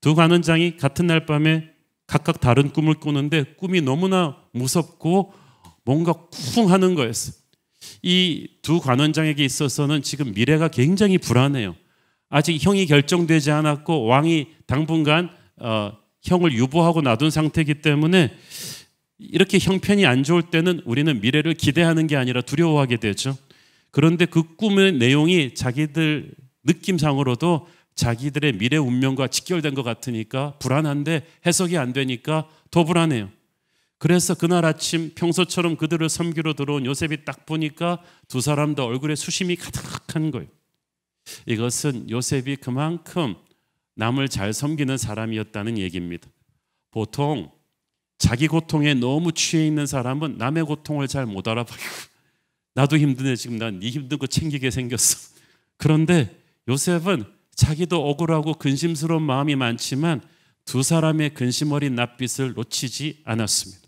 E: 두 관원장이 같은 날 밤에 각각 다른 꿈을 꾸는데 꿈이 너무나 무섭고 뭔가 쿵 하는 거였어요. 이 두 관원장에게 있어서는 지금 미래가 굉장히 불안해요. 아직 형이 결정되지 않았고 왕이 당분간 형을 유보하고 놔둔 상태이기 때문에 이렇게 형편이 안 좋을 때는 우리는 미래를 기대하는 게 아니라 두려워하게 되죠. 그런데 그 꿈의 내용이 자기들 느낌상으로도 자기들의 미래 운명과 직결된 것 같으니까 불안한데 해석이 안 되니까 더 불안해요. 그래서 그날 아침 평소처럼 그들을 섬기러 들어온 요셉이 딱 보니까 두 사람 다 얼굴에 수심이 가득한 거예요. 이것은 요셉이 그만큼 남을 잘 섬기는 사람이었다는 얘기입니다. 보통 자기 고통에 너무 취해 있는 사람은 남의 고통을 잘 못 알아봐요. 나도 힘드네, 지금 난 네 힘든 거 챙기게 생겼어. 그런데 요셉은 자기도 억울하고 근심스러운 마음이 많지만 두 사람의 근심 어린 낯빛을 놓치지 않았습니다.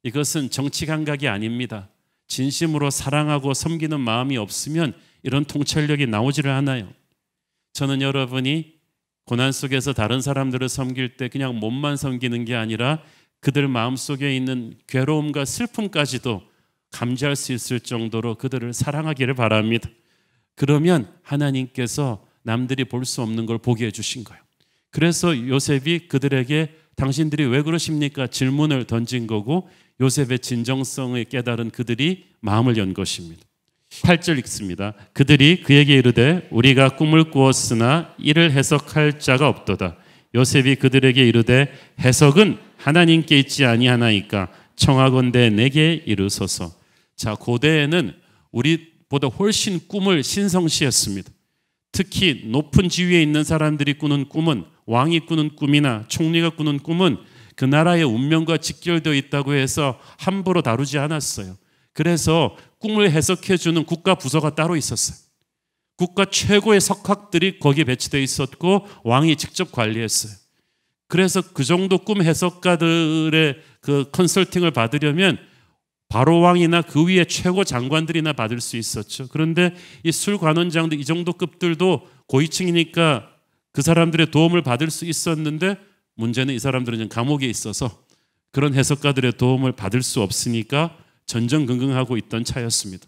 E: 이것은 정치 감각이 아닙니다. 진심으로 사랑하고 섬기는 마음이 없으면 이런 통찰력이 나오지를 않아요. 저는 여러분이 고난 속에서 다른 사람들을 섬길 때 그냥 몸만 섬기는 게 아니라 그들 마음속에 있는 괴로움과 슬픔까지도 감지할 수 있을 정도로 그들을 사랑하기를 바랍니다. 그러면 하나님께서 남들이 볼 수 없는 걸 보게 해주신 거예요. 그래서 요셉이 그들에게 당신들이 왜 그러십니까? 질문을 던진 거고 요셉의 진정성을 깨달은 그들이 마음을 연 것입니다. 8절 읽습니다. 그들이 그에게 이르되 우리가 꿈을 꾸었으나 이를 해석할 자가 없도다. 요셉이 그들에게 이르되 해석은 하나님께 있지 아니하나이까 청하건대 내게 이르소서. 자, 고대에는 우리보다 훨씬 꿈을 신성시했습니다. 특히 높은 지위에 있는 사람들이 꾸는 꿈은, 왕이 꾸는 꿈이나 총리가 꾸는 꿈은 그 나라의 운명과 직결되어 있다고 해서 함부로 다루지 않았어요. 그래서 꿈을 해석해주는 국가 부서가 따로 있었어요. 국가 최고의 석학들이 거기에 배치되어 있었고 왕이 직접 관리했어요. 그래서 그 정도 꿈 해석가들의 그 컨설팅을 받으려면 바로 왕이나 그 위에 최고 장관들이나 받을 수 있었죠. 그런데 이 술관원장들 이 정도 급들도 고위층이니까 그 사람들의 도움을 받을 수 있었는데 문제는 이 사람들은 감옥에 있어서 그런 해석가들의 도움을 받을 수 없으니까 전전긍긍하고 있던 차였습니다.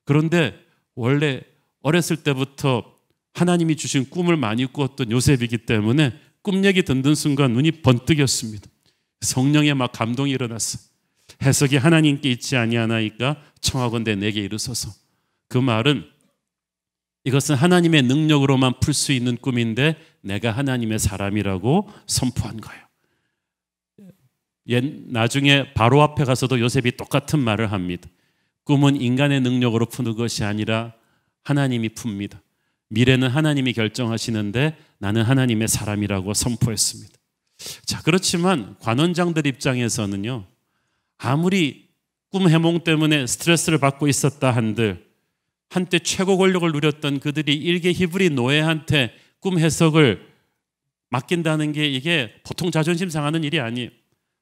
E: 그런데 원래 어렸을 때부터 하나님이 주신 꿈을 많이 꾸었던 요셉이기 때문에 꿈 얘기 듣는 순간 눈이 번뜩였습니다. 성령에 막 감동이 일어났어. 해석이 하나님께 있지 아니하나이까 청하건대 내게 이르소서. 그 말은 이것은 하나님의 능력으로만 풀 수 있는 꿈인데 내가 하나님의 사람이라고 선포한 거예요. 나중에 바로 앞에 가서도 요셉이 똑같은 말을 합니다. 꿈은 인간의 능력으로 푸는 것이 아니라 하나님이 풉니다. 미래는 하나님이 결정하시는데 나는 하나님의 사람이라고 선포했습니다. 자, 그렇지만 관원장들 입장에서는요, 아무리 꿈 해몽 때문에 스트레스를 받고 있었다 한들 한때 최고 권력을 누렸던 그들이 일개 히브리 노예한테 꿈 해석을 맡긴다는 게 이게 보통 자존심 상하는 일이 아니에요.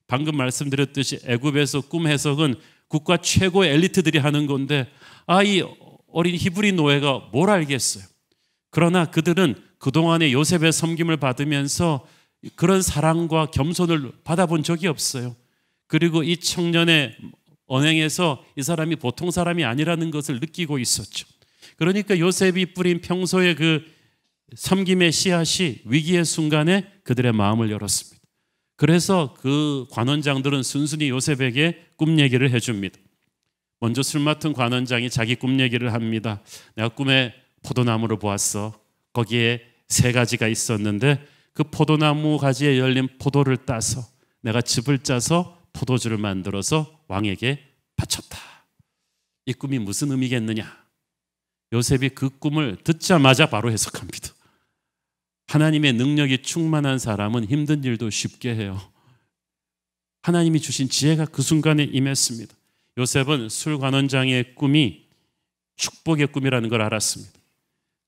E: 방금 말씀드렸듯이 애굽에서 꿈 해석은 국가 최고의 엘리트들이 하는 건데 이 어린 히브리 노예가 뭘 알겠어요. 그러나 그들은 그동안의 요셉의 섬김을 받으면서 그런 사랑과 겸손을 받아본 적이 없어요. 그리고 이 청년의 언행에서 이 사람이 보통 사람이 아니라는 것을 느끼고 있었죠. 그러니까 요셉이 뿌린 평소의 그 섬김의 씨앗이 위기의 순간에 그들의 마음을 열었습니다. 그래서 그 관원장들은 순순히 요셉에게 꿈 얘기를 해줍니다. 먼저 술 맡은 관원장이 자기 꿈 얘기를 합니다. 내가 꿈에 포도나무를 보았어. 거기에 3가지가 있었는데 그 포도나무 가지에 열린 포도를 따서 내가 즙을 짜서 포도주를 만들어서 왕에게 바쳤다. 이 꿈이 무슨 의미겠느냐? 요셉이 그 꿈을 듣자마자 바로 해석합니다. 하나님의 능력이 충만한 사람은 힘든 일도 쉽게 해요. 하나님이 주신 지혜가 그 순간에 임했습니다. 요셉은 술관원장의 꿈이 축복의 꿈이라는 걸 알았습니다.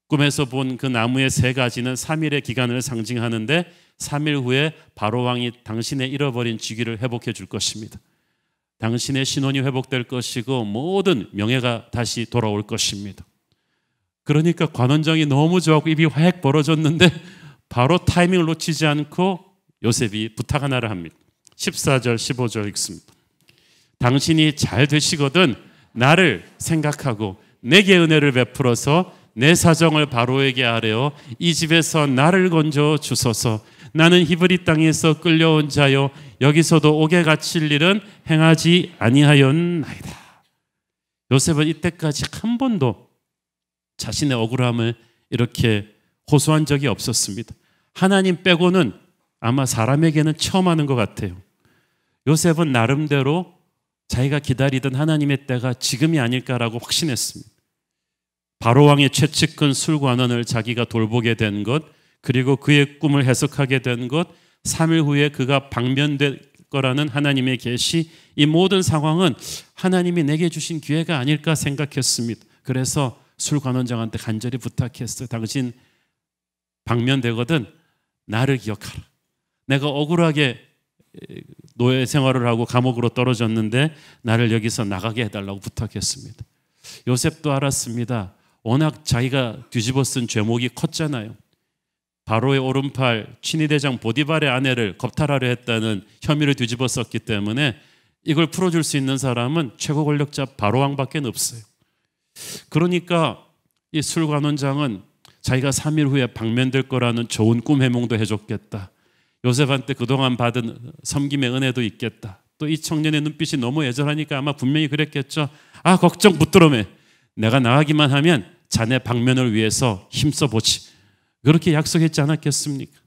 E: 꿈에서 본 그 나무의 3가지는 3일의 기간을 상징하는데 3일 후에 바로왕이 당신의 잃어버린 직위를 회복해 줄 것입니다. 당신의 신원이 회복될 것이고 모든 명예가 다시 돌아올 것입니다. 그러니까 관원장이 너무 좋아하고 입이 확 벌어졌는데 바로 타이밍을 놓치지 않고 요셉이 부탁 하나를 합니다. 14절 15절 읽습니다. 당신이 잘 되시거든 나를 생각하고 내게 은혜를 베풀어서 내 사정을 바로에게 아뢰어 이 집에서 나를 건져 주소서. 나는 히브리 땅에서 끌려온 자요 여기서도 옥에 갇힐 일은 행하지 아니하였나이다. 요셉은 이때까지 한 번도 자신의 억울함을 이렇게 호소한 적이 없었습니다. 하나님 빼고는 아마 사람에게는 처음 하는 것 같아요. 요셉은 나름대로 자기가 기다리던 하나님의 때가 지금이 아닐까라고 확신했습니다. 바로왕의 최측근 술관원을 자기가 돌보게 된 것, 그리고 그의 꿈을 해석하게 된 것, 3일 후에 그가 방면될 거라는 하나님의 계시, 이 모든 상황은 하나님이 내게 주신 기회가 아닐까 생각했습니다. 그래서 술관원장한테 간절히 부탁했어요. 당신 방면되거든 나를 기억하라. 내가 억울하게 노예 생활을 하고 감옥으로 떨어졌는데 나를 여기서 나가게 해달라고 부탁했습니다. 요셉도 알았습니다. 워낙 자기가 뒤집어 쓴 죄목이 컸잖아요. 바로의 오른팔 친위대장 보디발의 아내를 겁탈하려 했다는 혐의를 뒤집어 썼기 때문에 이걸 풀어줄 수 있는 사람은 최고 권력자 바로왕밖에 없어요. 그러니까 이 술관원장은 자기가 3일 후에 방면될 거라는 좋은 꿈 해몽도 해줬겠다. 요셉한테 그동안 받은 섬김의 은혜도 있겠다. 또 이 청년의 눈빛이 너무 애절하니까 아마 분명히 그랬겠죠. 걱정 붙들어매. 내가 나가기만 하면 자네 방면을 위해서 힘써보지. 그렇게 약속했지 않았겠습니까?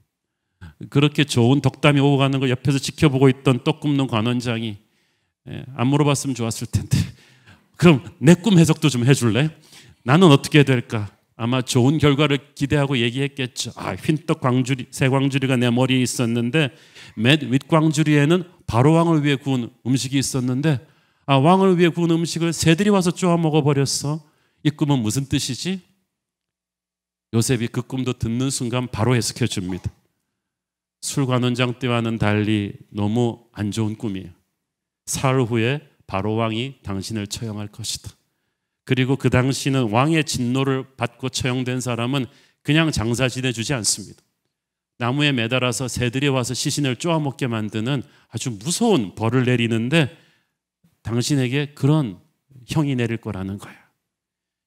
E: 그렇게 좋은 덕담이 오고 가는 걸 옆에서 지켜보고 있던 떡 굽는 관원장이 안 물어봤으면 좋았을 텐데 그럼 내 꿈 해석도 좀 해줄래? 나는 어떻게 될까? 아마 좋은 결과를 기대하고 얘기했겠죠. 흰떡 광주리, 새 광주리가 내 머리에 있었는데 맨 윗광주리에는 바로왕을 위해 구운 음식이 있었는데 왕을 위해 구운 음식을 새들이 와서 쪼아 먹어버렸어. 이 꿈은 무슨 뜻이지? 요셉이 그 꿈도 듣는 순간 바로 해석해 줍니다. 술관원장 때와는 달리 너무 안 좋은 꿈이에요. 사흘 후에 바로왕이 당신을 처형할 것이다. 그리고 그 당시는 왕의 진노를 받고 처형된 사람은 그냥 장사 지내주지 않습니다. 나무에 매달아서 새들이 와서 시신을 쪼아먹게 만드는 아주 무서운 벌을 내리는데 당신에게 그런 형이 내릴 거라는 거야.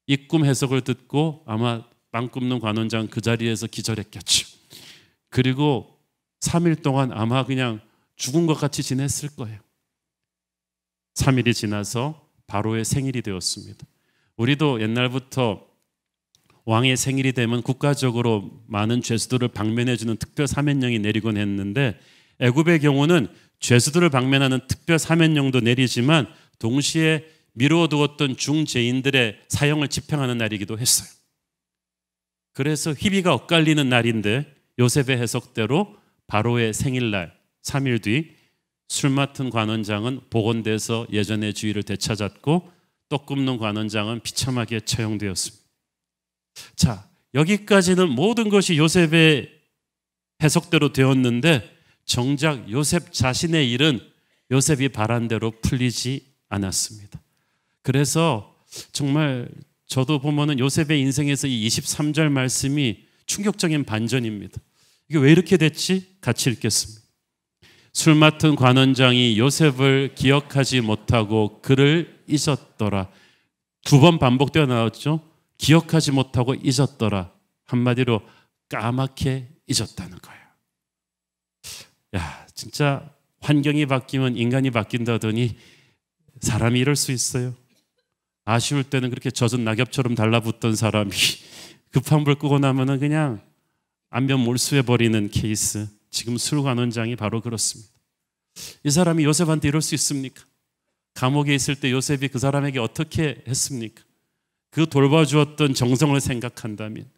E: 이 꿈 해석을 듣고 아마 빵 굽는 관원장 그 자리에서 기절했겠죠. 그리고 3일 동안 아마 그냥 죽은 것 같이 지냈을 거예요. 3일이 지나서 바로의 생일이 되었습니다. 우리도 옛날부터 왕의 생일이 되면 국가적으로 많은 죄수들을 방면해주는 특별 사면령이 내리곤 했는데, 애굽의 경우는 죄수들을 방면하는 특별 사면령도 내리지만 동시에 미루어두었던 중죄인들의 사형을 집행하는 날이기도 했어요. 그래서 희비가 엇갈리는 날인데 요셉의 해석대로 바로의 생일날 3일 뒤 술 맡은 관원장은 복원돼서 예전의 주의를 되찾았고 떡 굽는 관원장은 비참하게 처형되었습니다. 자, 여기까지는 모든 것이 요셉의 해석대로 되었는데 정작 요셉 자신의 일은 요셉이 바란 대로 풀리지 않았습니다. 그래서 정말 저도 보면은 요셉의 인생에서 이 23절 말씀이 충격적인 반전입니다. 이게 왜 이렇게 됐지? 같이 읽겠습니다. 술 맡은 관원장이 요셉을 기억하지 못하고 그를 잊었더라. 2번 반복되어 나왔죠. 기억하지 못하고 잊었더라. 한마디로 까맣게 잊었다는 거예요. 야, 진짜 환경이 바뀌면 인간이 바뀐다더니 사람이 이럴 수 있어요. 아쉬울 때는 그렇게 젖은 낙엽처럼 달라붙던 사람이 급한 불 끄고 나면은 그냥 안면 몰수해 버리는 케이스. 지금 술 관원장이 바로 그렇습니다. 이 사람이 요셉한테 이럴 수 있습니까? 감옥에 있을 때 요셉이 그 사람에게 어떻게 했습니까? 그 돌봐주었던 정성을 생각한다면,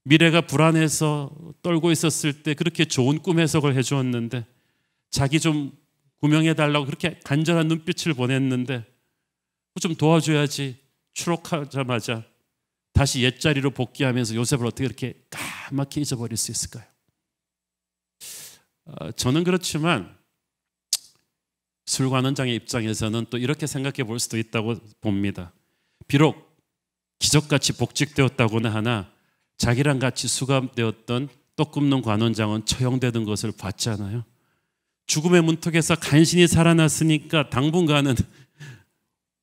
E: 미래가 불안해서 떨고 있었을 때 그렇게 좋은 꿈 해석을 해주었는데, 자기 좀 구명해달라고 그렇게 간절한 눈빛을 보냈는데 좀 도와줘야지 추록하자마자 다시 옛자리로 복귀하면서 요셉을 어떻게 이렇게 까맣게 잊어버릴 수 있을까요? 저는 그렇지만 술 관원장의 입장에서는 또 이렇게 생각해 볼 수도 있다고 봅니다. 비록 기적같이 복직되었다고는 하나 자기랑 같이 수감되었던 떡 굽는 관원장은 처형되는 것을 봤잖아요. 죽음의 문턱에서 간신히 살아났으니까 당분간은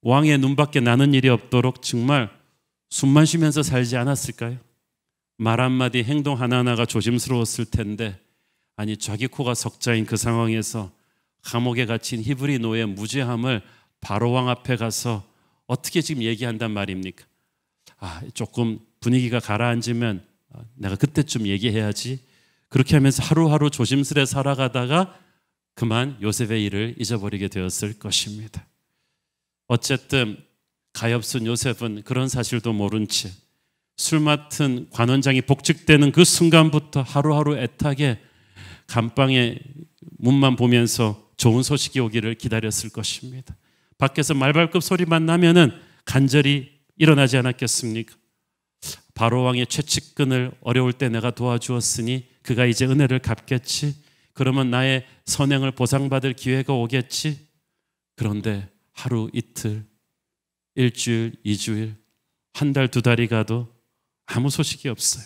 E: 왕의 눈밖에 나는 일이 없도록 정말 숨만 쉬면서 살지 않았을까요? 말 한마디 행동 하나하나가 조심스러웠을 텐데, 아니 자기 코가 석자인 그 상황에서 감옥에 갇힌 히브리 노예의 무죄함을 바로 왕 앞에 가서 어떻게 지금 얘기한단 말입니까? 조금 분위기가 가라앉으면 내가 그때쯤 얘기해야지. 그렇게 하면서 하루하루 조심스레 살아가다가 그만 요셉의 일을 잊어버리게 되었을 것입니다. 어쨌든 가엾은 요셉은 그런 사실도 모른 채 술 맡은 관원장이 복직되는 그 순간부터 하루하루 애타게 감방의 문만 보면서 좋은 소식이 오기를 기다렸을 것입니다. 밖에서 말발굽 소리만 나면은 간절히 일어나지 않았겠습니까? 바로 왕의 최측근을 어려울 때 내가 도와주었으니 그가 이제 은혜를 갚겠지. 그러면 나의 선행을 보상받을 기회가 오겠지. 그런데 하루 이틀, 일주일, 2주일, 한 달, 2달이 가도 아무 소식이 없어요.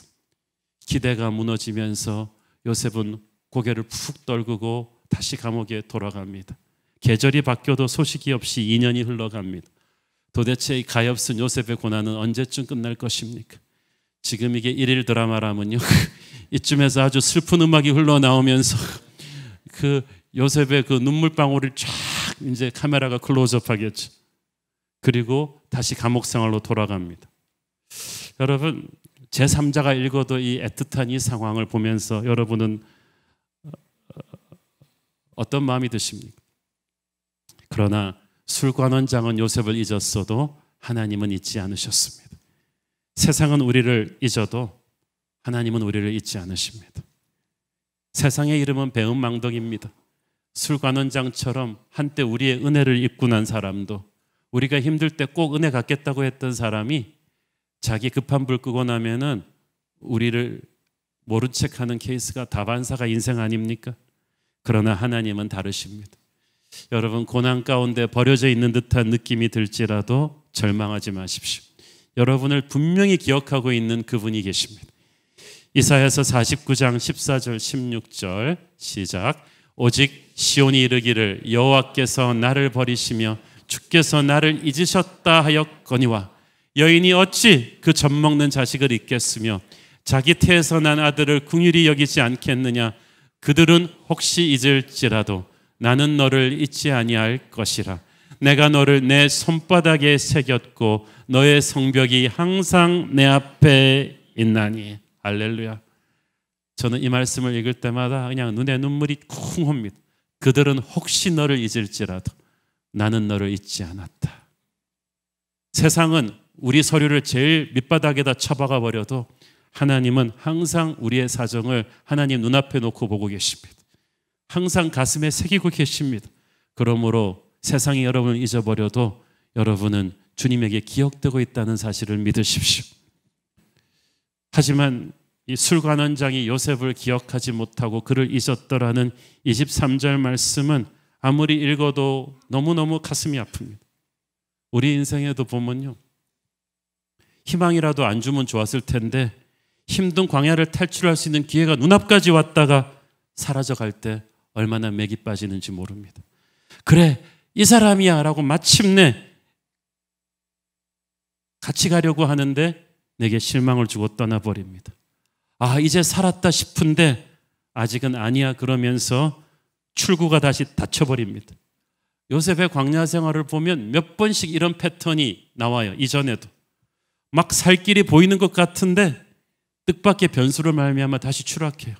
E: 기대가 무너지면서 요셉은 고개를 푹 떨구고 다시 감옥에 돌아갑니다. 계절이 바뀌어도 소식이 없이 2년이 흘러갑니다. 도대체 이 가엾은 요셉의 고난은 언제쯤 끝날 것입니까? 지금 이게 1일 드라마라면요, 이쯤에서 아주 슬픈 음악이 흘러나오면서 그 요셉의 그 눈물방울을 쫙 이제 카메라가 클로즈업 하겠죠. 그리고 다시 감옥 생활로 돌아갑니다. 여러분, 제3자가 읽어도 이 애틋한 이 상황을 보면서 여러분은 어떤 마음이 드십니까? 그러나 술관원장은 요셉을 잊었어도 하나님은 잊지 않으셨습니다. 세상은 우리를 잊어도 하나님은 우리를 잊지 않으십니다. 세상의 이름은 배은망덕입니다. 술관원장처럼 한때 우리의 은혜를 입고 난 사람도, 우리가 힘들 때 꼭 은혜 갚겠다고 했던 사람이 자기 급한 불 끄고 나면은 우리를 모른 척하는 케이스가 다반사가 인생 아닙니까? 그러나 하나님은 다르십니다. 여러분, 고난 가운데 버려져 있는 듯한 느낌이 들지라도 절망하지 마십시오. 여러분을 분명히 기억하고 있는 그분이 계십니다. 이사야서 49장 14절 16절 시작. 오직 시온이 이르기를 여호와께서 나를 버리시며 주께서 나를 잊으셨다 하였거니와 여인이 어찌 그 젖 먹는 자식을 잊겠으며 자기 태에서 난 아들을 긍휼히 여기지 않겠느냐. 그들은 혹시 잊을지라도 나는 너를 잊지 아니할 것이라. 내가 너를 내 손바닥에 새겼고 너의 성벽이 항상 내 앞에 있나니. 할렐루야. 저는 이 말씀을 읽을 때마다 그냥 눈에 눈물이 쿵 옵니다. 그들은 혹시 너를 잊을지라도 나는 너를 잊지 않았다. 세상은 우리 서류를 제일 밑바닥에다 쳐박아 버려도 하나님은 항상 우리의 사정을 하나님 눈앞에 놓고 보고 계십니다. 항상 가슴에 새기고 계십니다. 그러므로 세상이 여러분을 잊어버려도 여러분은 주님에게 기억되고 있다는 사실을 믿으십시오. 하지만 이 술관원장이 요셉을 기억하지 못하고 그를 잊었더라는 23절 말씀은 아무리 읽어도 너무너무 가슴이 아픕니다. 우리 인생에도 보면요, 희망이라도 안 주면 좋았을 텐데 힘든 광야를 탈출할 수 있는 기회가 눈앞까지 왔다가 사라져갈 때 얼마나 맥이 빠지는지 모릅니다. 그래, 이 사람이야 라고 마침내 같이 가려고 하는데 내게 실망을 주고 떠나버립니다. 아, 이제 살았다 싶은데 아직은 아니야 그러면서 출구가 다시 닫혀버립니다. 요셉의 광야 생활을 보면 몇 번씩 이런 패턴이 나와요. 이전에도 막 살 길이 보이는 것 같은데 뜻밖의 변수를 말미암아 다시 추락해요.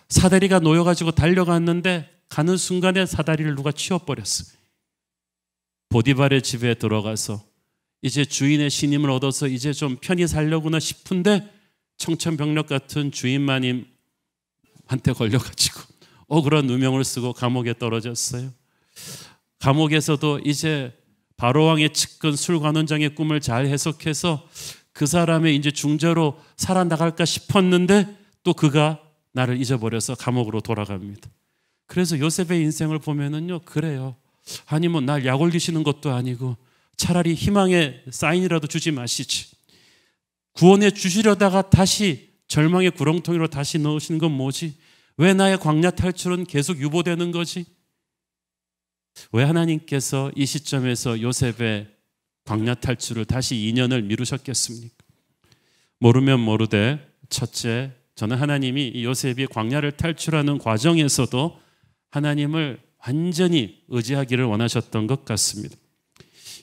E: 사다리가 놓여가지고 달려갔는데 가는 순간에 사다리를 누가 치워버렸어요. 보디발의 집에 들어가서 이제 주인의 신임을 얻어서 이제 좀 편히 살려구나 싶은데 청천벽력 같은 주인마님한테 걸려가지고 억울한 누명을 쓰고 감옥에 떨어졌어요. 감옥에서도 이제 바로왕의 측근 술관원장의 꿈을 잘 해석해서 그 사람의 이제 중재로 살아나갈까 싶었는데 또 그가 나를 잊어버려서 감옥으로 돌아갑니다. 그래서 요셉의 인생을 보면은요, 그래요. 아니 뭐 날 약 올리시는 것도 아니고 차라리 희망의 사인이라도 주지 마시지. 구원해 주시려다가 다시 절망의 구렁텅이로 다시 넣으시는 건 뭐지? 왜 나의 광야 탈출은 계속 유보되는 거지? 왜 하나님께서 이 시점에서 요셉의 광야 탈출을 다시 2년을 미루셨겠습니까? 모르면 모르되 첫째, 저는 하나님이 이 요셉이 광야를 탈출하는 과정에서도 하나님을 완전히 의지하기를 원하셨던 것 같습니다.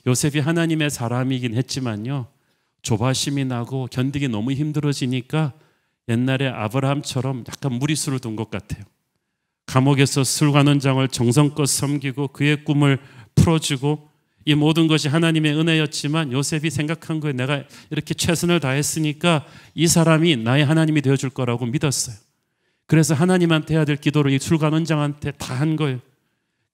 E: 요셉이 하나님의 사람이긴 했지만요, 조바심이 나고 견디기 너무 힘들어지니까 옛날에 아브라함처럼 약간 무리수를 둔 것 같아요. 감옥에서 술관원장을 정성껏 섬기고 그의 꿈을 풀어주고 이 모든 것이 하나님의 은혜였지만 요셉이 생각한 거예요. 내가 이렇게 최선을 다했으니까 이 사람이 나의 하나님이 되어줄 거라고 믿었어요. 그래서 하나님한테 해야 될 기도를 이 술관원장한테 다 한 거예요.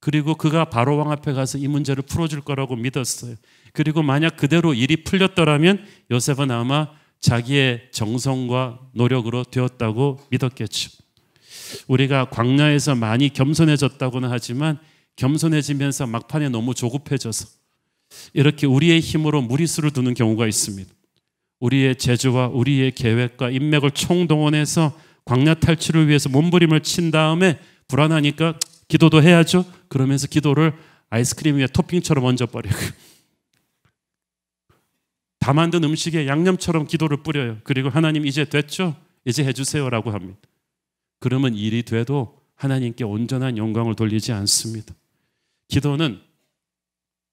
E: 그리고 그가 바로왕 앞에 가서 이 문제를 풀어줄 거라고 믿었어요. 그리고 만약 그대로 일이 풀렸더라면 요셉은 아마 자기의 정성과 노력으로 되었다고 믿었겠죠. 우리가 광야에서 많이 겸손해졌다고는 하지만 겸손해지면서 막판에 너무 조급해져서 이렇게 우리의 힘으로 무리수를 두는 경우가 있습니다. 우리의 재주와 우리의 계획과 인맥을 총동원해서 광야 탈출을 위해서 몸부림을 친 다음에 불안하니까 기도도 해야죠. 그러면서 기도를 아이스크림 위에 토핑처럼 얹어버리고 다 만든 음식에 양념처럼 기도를 뿌려요. 그리고 하나님 이제 됐죠? 이제 해주세요라고 합니다. 그러면 일이 돼도 하나님께 온전한 영광을 돌리지 않습니다. 기도는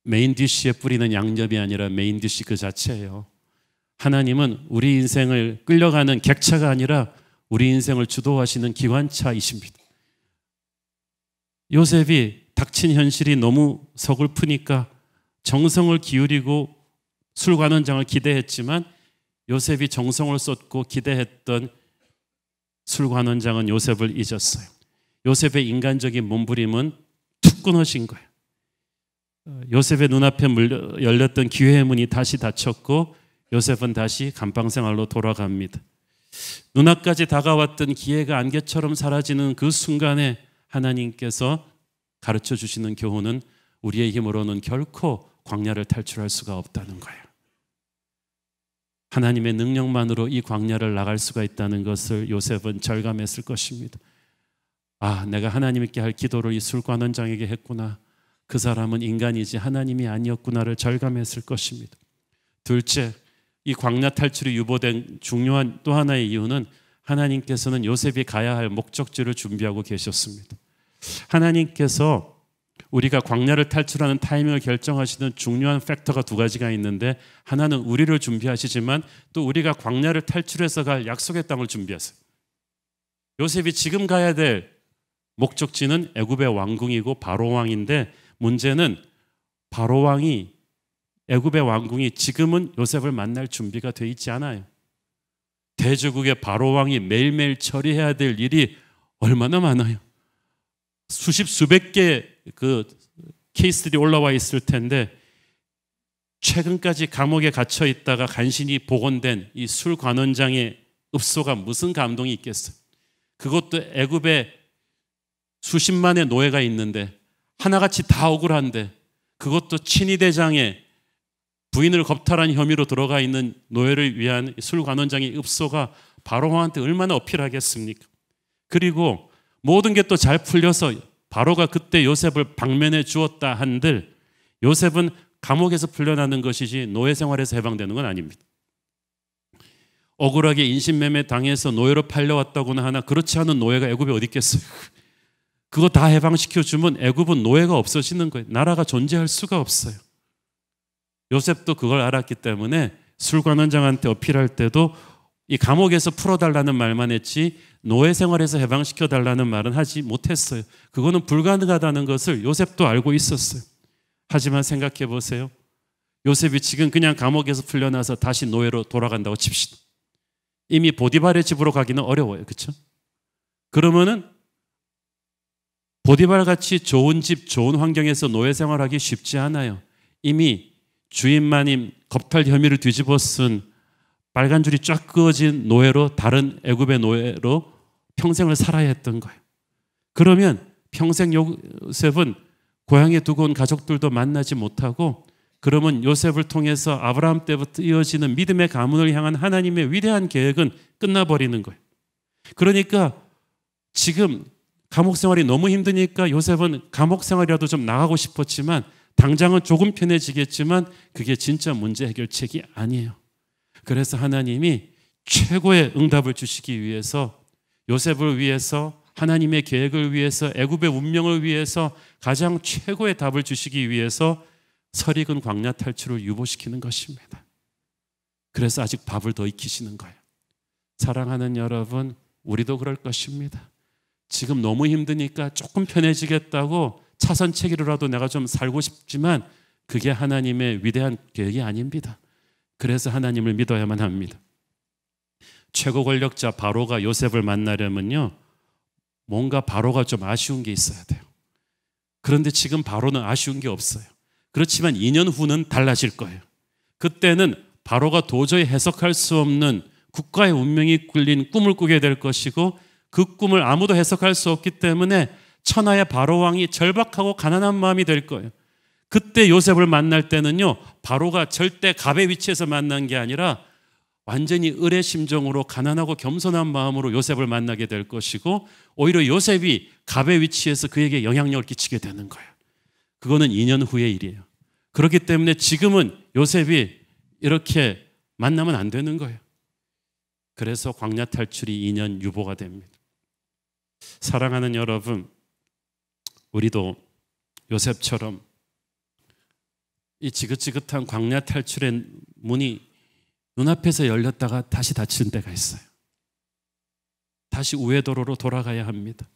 E: 메인 디쉬에 뿌리는 양념이 아니라 메인 디쉬 그 자체예요. 하나님은 우리 인생을 끌려가는 객차가 아니라 우리 인생을 주도하시는 기관차이십니다. 요셉이 닥친 현실이 너무 서글프니까 정성을 기울이고 술관원장을 기대했지만 요셉이 정성을 쏟고 기대했던 술관원장은 요셉을 잊었어요. 요셉의 인간적인 몸부림은 툭 끊어진 거예요. 요셉의 눈앞에 열렸던 기회의 문이 다시 닫혔고 요셉은 다시 감방생활로 돌아갑니다. 눈앞까지 다가왔던 기회가 안개처럼 사라지는 그 순간에 하나님께서 가르쳐 주시는 교훈은 우리의 힘으로는 결코 광야를 탈출할 수가 없다는 거예요. 하나님의 능력만으로 이 광야를 나갈 수가 있다는 것을 요셉은 절감했을 것입니다. 아, 내가 하나님께 할 기도를 이 술관원장에게 했구나. 그 사람은 인간이지 하나님이 아니었구나를 절감했을 것입니다. 둘째, 이 광야 탈출이 유보된 중요한 또 하나의 이유는 하나님께서는 요셉이 가야 할 목적지를 준비하고 계셨습니다. 하나님께서 우리가 광야를 탈출하는 타이밍을 결정하시는 중요한 팩터가 두 가지가 있는데, 하나는 우리를 준비하시지만 또 우리가 광야를 탈출해서 갈 약속의 땅을 준비하세요. 요셉이 지금 가야 될 목적지는 애굽의 왕궁이고 바로 왕인데, 문제는 바로 왕이, 애굽의 왕궁이 지금은 요셉을 만날 준비가 돼 있지 않아요. 대주국의 바로 왕이 매일매일 처리해야 될 일이 얼마나 많아요. 수십 수백 개 그 케이스들이 올라와 있을 텐데, 최근까지 감옥에 갇혀 있다가 간신히 복원된 이 술 관원장의 읍소가 무슨 감동이 있겠어요. 그것도 애굽에 수십만의 노예가 있는데 하나같이 다 억울한데, 그것도 친위 대장의 부인을 겁탈한 혐의로 들어가 있는 노예를 위한 술 관원장의 읍소가 바로 왕한테 얼마나 어필하겠습니까? 그리고 모든 게 또 잘 풀려서 바로가 그때 요셉을 방면해 주었다 한들, 요셉은 감옥에서 풀려나는 것이지 노예 생활에서 해방되는 건 아닙니다. 억울하게 인신매매 당해서 노예로 팔려왔다고나 하나 그렇지 않은 노예가 애굽에 어디 있겠어요? 그거 다 해방시켜주면 애굽은 노예가 없어지는 거예요. 나라가 존재할 수가 없어요. 요셉도 그걸 알았기 때문에 술관원장한테 어필할 때도 이 감옥에서 풀어달라는 말만 했지 노예 생활에서 해방시켜달라는 말은 하지 못했어요. 그거는 불가능하다는 것을 요셉도 알고 있었어요. 하지만 생각해 보세요. 요셉이 지금 그냥 감옥에서 풀려나서 다시 노예로 돌아간다고 칩시다. 이미 보디발의 집으로 가기는 어려워요. 그렇죠? 그러면은 보디발 같이 좋은 집, 좋은 환경에서 노예 생활하기 쉽지 않아요. 이미 주인마님 겁탈 혐의를 뒤집어 쓴 빨간 줄이 쫙 그어진 노예로, 다른 애굽의 노예로 평생을 살아야 했던 거예요. 그러면 평생 요셉은 고향에 두고 온 가족들도 만나지 못하고, 그러면 요셉을 통해서 아브라함 때부터 이어지는 믿음의 가문을 향한 하나님의 위대한 계획은 끝나버리는 거예요. 그러니까 지금 감옥 생활이 너무 힘드니까 요셉은 감옥 생활이라도 좀 나가고 싶었지만, 당장은 조금 편해지겠지만 그게 진짜 문제 해결책이 아니에요. 그래서 하나님이 최고의 응답을 주시기 위해서, 요셉을 위해서, 하나님의 계획을 위해서, 애굽의 운명을 위해서 가장 최고의 답을 주시기 위해서 설익은 광야 탈출을 유보시키는 것입니다. 그래서 아직 밥을 더 익히시는 거예요. 사랑하는 여러분, 우리도 그럴 것입니다. 지금 너무 힘드니까 조금 편해지겠다고 차선책이라도 내가 좀 살고 싶지만 그게 하나님의 위대한 계획이 아닙니다. 그래서 하나님을 믿어야만 합니다. 최고 권력자 바로가 요셉을 만나려면요, 뭔가 바로가 좀 아쉬운 게 있어야 돼요. 그런데 지금 바로는 아쉬운 게 없어요. 그렇지만 2년 후는 달라질 거예요. 그때는 바로가 도저히 해석할 수 없는 국가의 운명이 굴린 꿈을 꾸게 될 것이고, 그 꿈을 아무도 해석할 수 없기 때문에 천하의 바로 왕이 절박하고 가난한 마음이 될 거예요. 그때 요셉을 만날 때는요, 바로가 절대 갑의 위치에서 만난 게 아니라 완전히 을의 심정으로 가난하고 겸손한 마음으로 요셉을 만나게 될 것이고, 오히려 요셉이 갑의 위치에서 그에게 영향력을 끼치게 되는 거예요. 그거는 2년 후의 일이에요. 그렇기 때문에 지금은 요셉이 이렇게 만나면 안 되는 거예요. 그래서 광야 탈출이 2년 유보가 됩니다. 사랑하는 여러분, 우리도 요셉처럼 이 지긋지긋한 광야 탈출의 문이 눈앞에서 열렸다가 다시 닫히는 때가 있어요. 다시 우회도로로 돌아가야 합니다.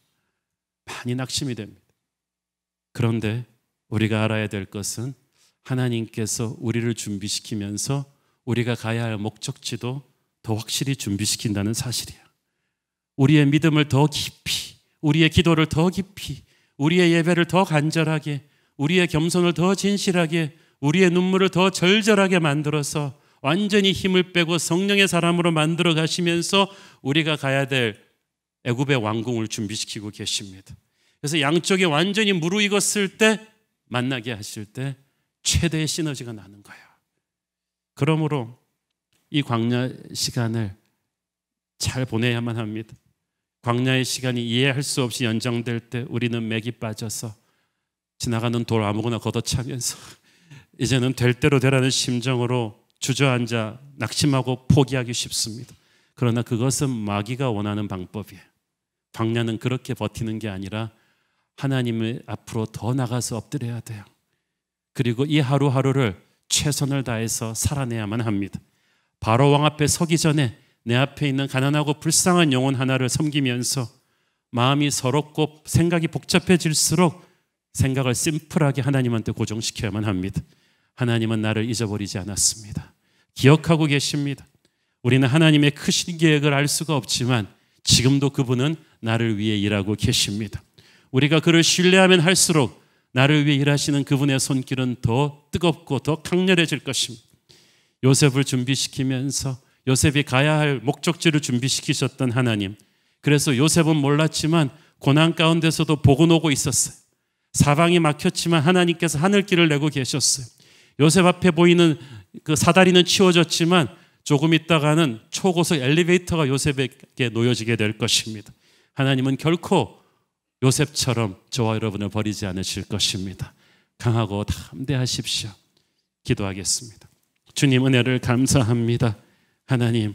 E: 많이 낙심이 됩니다. 그런데 우리가 알아야 될 것은 하나님께서 우리를 준비시키면서 우리가 가야 할 목적지도 더 확실히 준비시킨다는 사실이에요. 우리의 믿음을 더 깊이, 우리의 기도를 더 깊이, 우리의 예배를 더 간절하게, 우리의 겸손을 더 진실하게, 우리의 눈물을 더 절절하게 만들어서 완전히 힘을 빼고 성령의 사람으로 만들어 가시면서 우리가 가야 될 애굽의 왕궁을 준비시키고 계십니다. 그래서 양쪽에 완전히 무르익었을 때, 만나게 하실 때 최대의 시너지가 나는 거예요. 그러므로 이 광야 시간을 잘 보내야만 합니다. 광야의 시간이 이해할 수 없이 연장될 때 우리는 맥이 빠져서 지나가는 돌 아무거나 걷어차면서 이제는 될 대로 되라는 심정으로 주저앉아 낙심하고 포기하기 쉽습니다. 그러나 그것은 마귀가 원하는 방법이에요. 광야는 그렇게 버티는 게 아니라 하나님의 앞으로 더 나가서 엎드려야 돼요. 그리고 이 하루하루를 최선을 다해서 살아내야만 합니다. 바로 왕 앞에 서기 전에 내 앞에 있는 가난하고 불쌍한 영혼 하나를 섬기면서 마음이 서럽고 생각이 복잡해질수록 생각을 심플하게 하나님한테 고정시켜야만 합니다. 하나님은 나를 잊어버리지 않았습니다. 기억하고 계십니다. 우리는 하나님의 크신 계획을 알 수가 없지만 지금도 그분은 나를 위해 일하고 계십니다. 우리가 그를 신뢰하면 할수록 나를 위해 일하시는 그분의 손길은 더 뜨겁고 더 강렬해질 것입니다. 요셉을 준비시키면서 요셉이 가야 할 목적지를 준비시키셨던 하나님, 그래서 요셉은 몰랐지만 고난 가운데서도 복은 오고 있었어요. 사방이 막혔지만 하나님께서 하늘길을 내고 계셨어요. 요셉 앞에 보이는 그 사다리는 치워졌지만 조금 있다가는 초고속 엘리베이터가 요셉에게 놓여지게 될 것입니다. 하나님은 결코 요셉처럼 저와 여러분을 버리지 않으실 것입니다. 강하고 담대하십시오. 기도하겠습니다. 주님, 은혜를 감사합니다. 하나님,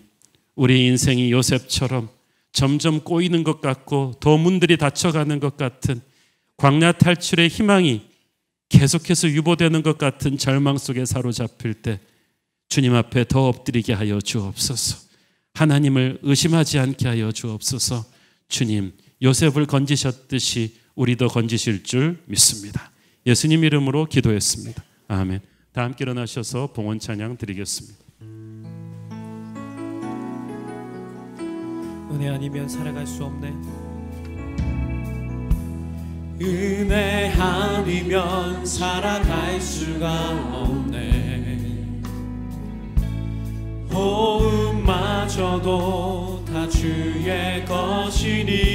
E: 우리 인생이 요셉처럼 점점 꼬이는 것 같고 더 문들이 닫혀가는 것 같은 광야 탈출의 희망이 계속해서 유보되는 것 같은 절망 속에 사로잡힐 때 주님 앞에 더 엎드리게 하여 주옵소서. 하나님을 의심하지 않게 하여 주옵소서. 주님, 요셉을 건지셨듯이 우리도 건지실 줄 믿습니다. 예수님 이름으로 기도했습니다. 아멘. 다 함께 일어나셔서 봉헌 찬양 드리겠습니다.
B: 은혜 아니면 살아갈 수 없네. 은혜 아니면 살아갈 수가 없네. 호흡마저도 다 주의 것이니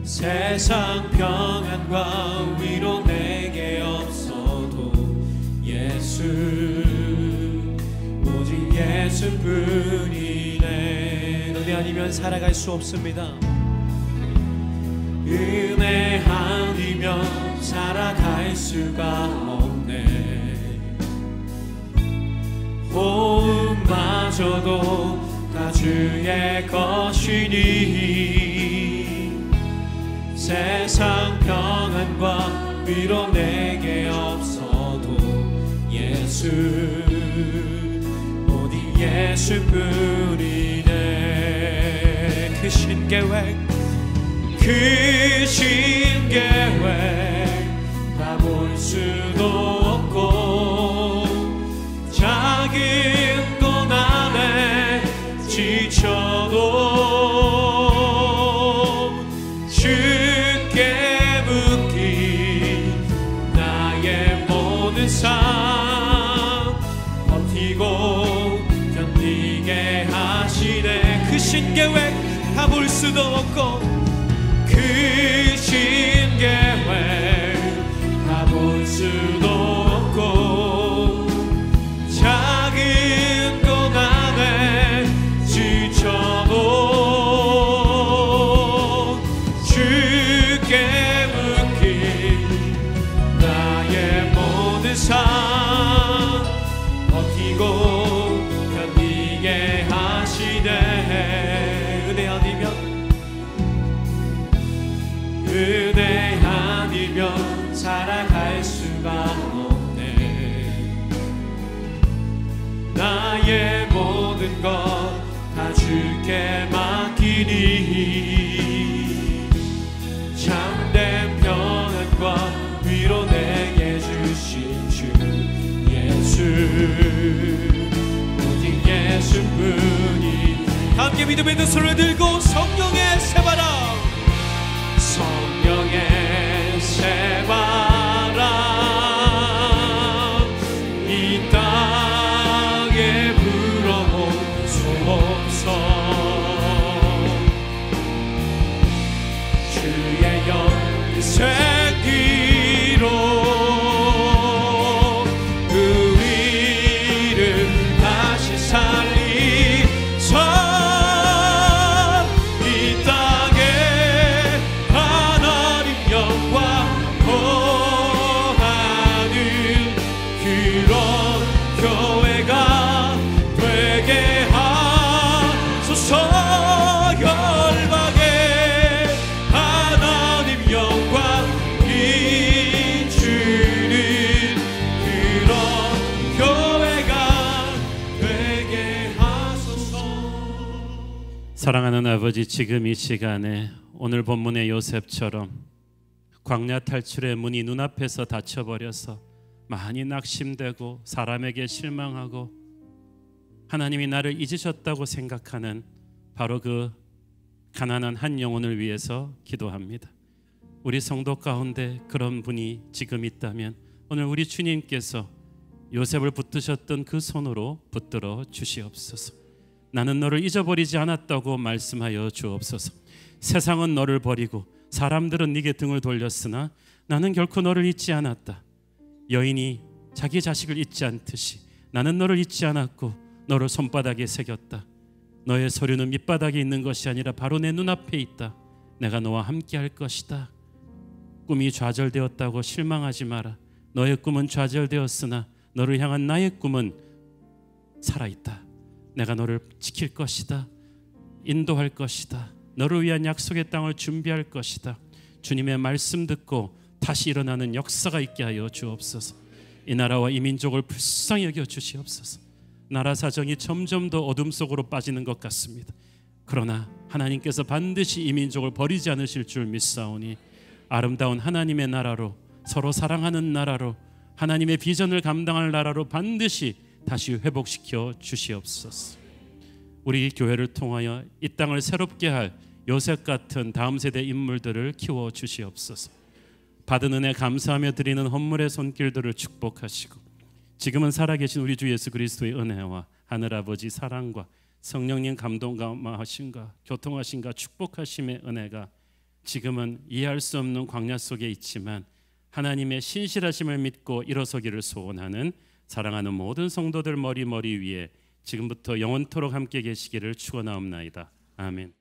B: 세상 평안과 위로 내게 없어도 예수, 오직 예수뿐이네. 은혜 아니면 살아갈 수 없습니다. 은혜 아니면 살아갈 수가 없네. 호흡마저도 다 주의 것이니 세상 평안과 위로 내게 없어도 예수, 오직 예수뿐이네. 크신 계획, 크신 계획 다 볼 수도 없고 작은 고난에 지쳐도 주께 묶인 나의 모든 삶 버티고 견디게 하시네. 크신 계획 다 볼 수도 없고 크신 계획 다 볼 수도 없고 작은 고난에 지쳐도 주께 묶인 나의 모든 삶 버티고 견디게 하시네. 은혜 아니면 살아갈 수가 없네. 나의 모든 것 다 주께 맡기니 참된 평안과 위로 내게 주신 주 예수, 오직 예수뿐이. 함께 믿음의 두 손을 들고 성령의 새바람, 성령의 새바람 이 땅에 불어오소서. 주의 영생기로 그 이름 다시 살리사
E: 사랑하는 아버지, 지금 이 시간에 오늘 본문의 요셉처럼 광야 탈출의 문이 눈앞에서 닫혀버려서 많이 낙심되고 사람에게 실망하고 하나님이 나를 잊으셨다고 생각하는 바로 그 가난한 한 영혼을 위해서 기도합니다. 우리 성도 가운데 그런 분이 지금 있다면 오늘 우리 주님께서 요셉을 붙드셨던 그 손으로 붙들어 주시옵소서. 나는 너를 잊어버리지 않았다고 말씀하여 주옵소서. 세상은 너를 버리고 사람들은 네게 등을 돌렸으나 나는 결코 너를 잊지 않았다. 여인이 자기 자식을 잊지 않듯이 나는 너를 잊지 않았고 너를 손바닥에 새겼다. 너의 서류는 밑바닥에 있는 것이 아니라 바로 내 눈앞에 있다. 내가 너와 함께 할 것이다. 꿈이 좌절되었다고 실망하지 마라. 너의 꿈은 좌절되었으나 너를 향한 나의 꿈은 살아있다. 내가 너를 지킬 것이다. 인도할 것이다. 너를 위한 약속의 땅을 준비할 것이다. 주님의 말씀 듣고 다시 일어나는 역사가 있게 하여 주옵소서. 이 나라와 이 민족을 불쌍히 여겨 주시옵소서. 나라 사정이 점점 더 어둠 속으로 빠지는 것 같습니다. 그러나 하나님께서 반드시 이 민족을 버리지 않으실 줄 믿사오니 아름다운 하나님의 나라로, 서로 사랑하는 나라로, 하나님의 비전을 감당할 나라로 반드시 다시 회복시켜 주시옵소서. 우리 교회를 통하여 이 땅을 새롭게 할 요셉 같은 다음 세대 인물들을 키워 주시옵소서. 받은 은혜 감사하며 드리는 헌물의 손길들을 축복하시고 지금은 살아계신 우리 주 예수 그리스도의 은혜와 하늘아버지 사랑과 성령님 감동하심과 교통하심과 축복하심의 은혜가 지금은 이해할 수 없는 광야 속에 있지만 하나님의 신실하심을 믿고 일어서기를 소원하는 사랑하는 모든 성도들 머리 위에 지금부터 영원토록 함께 계시기를 축원하옵나이다. 아멘.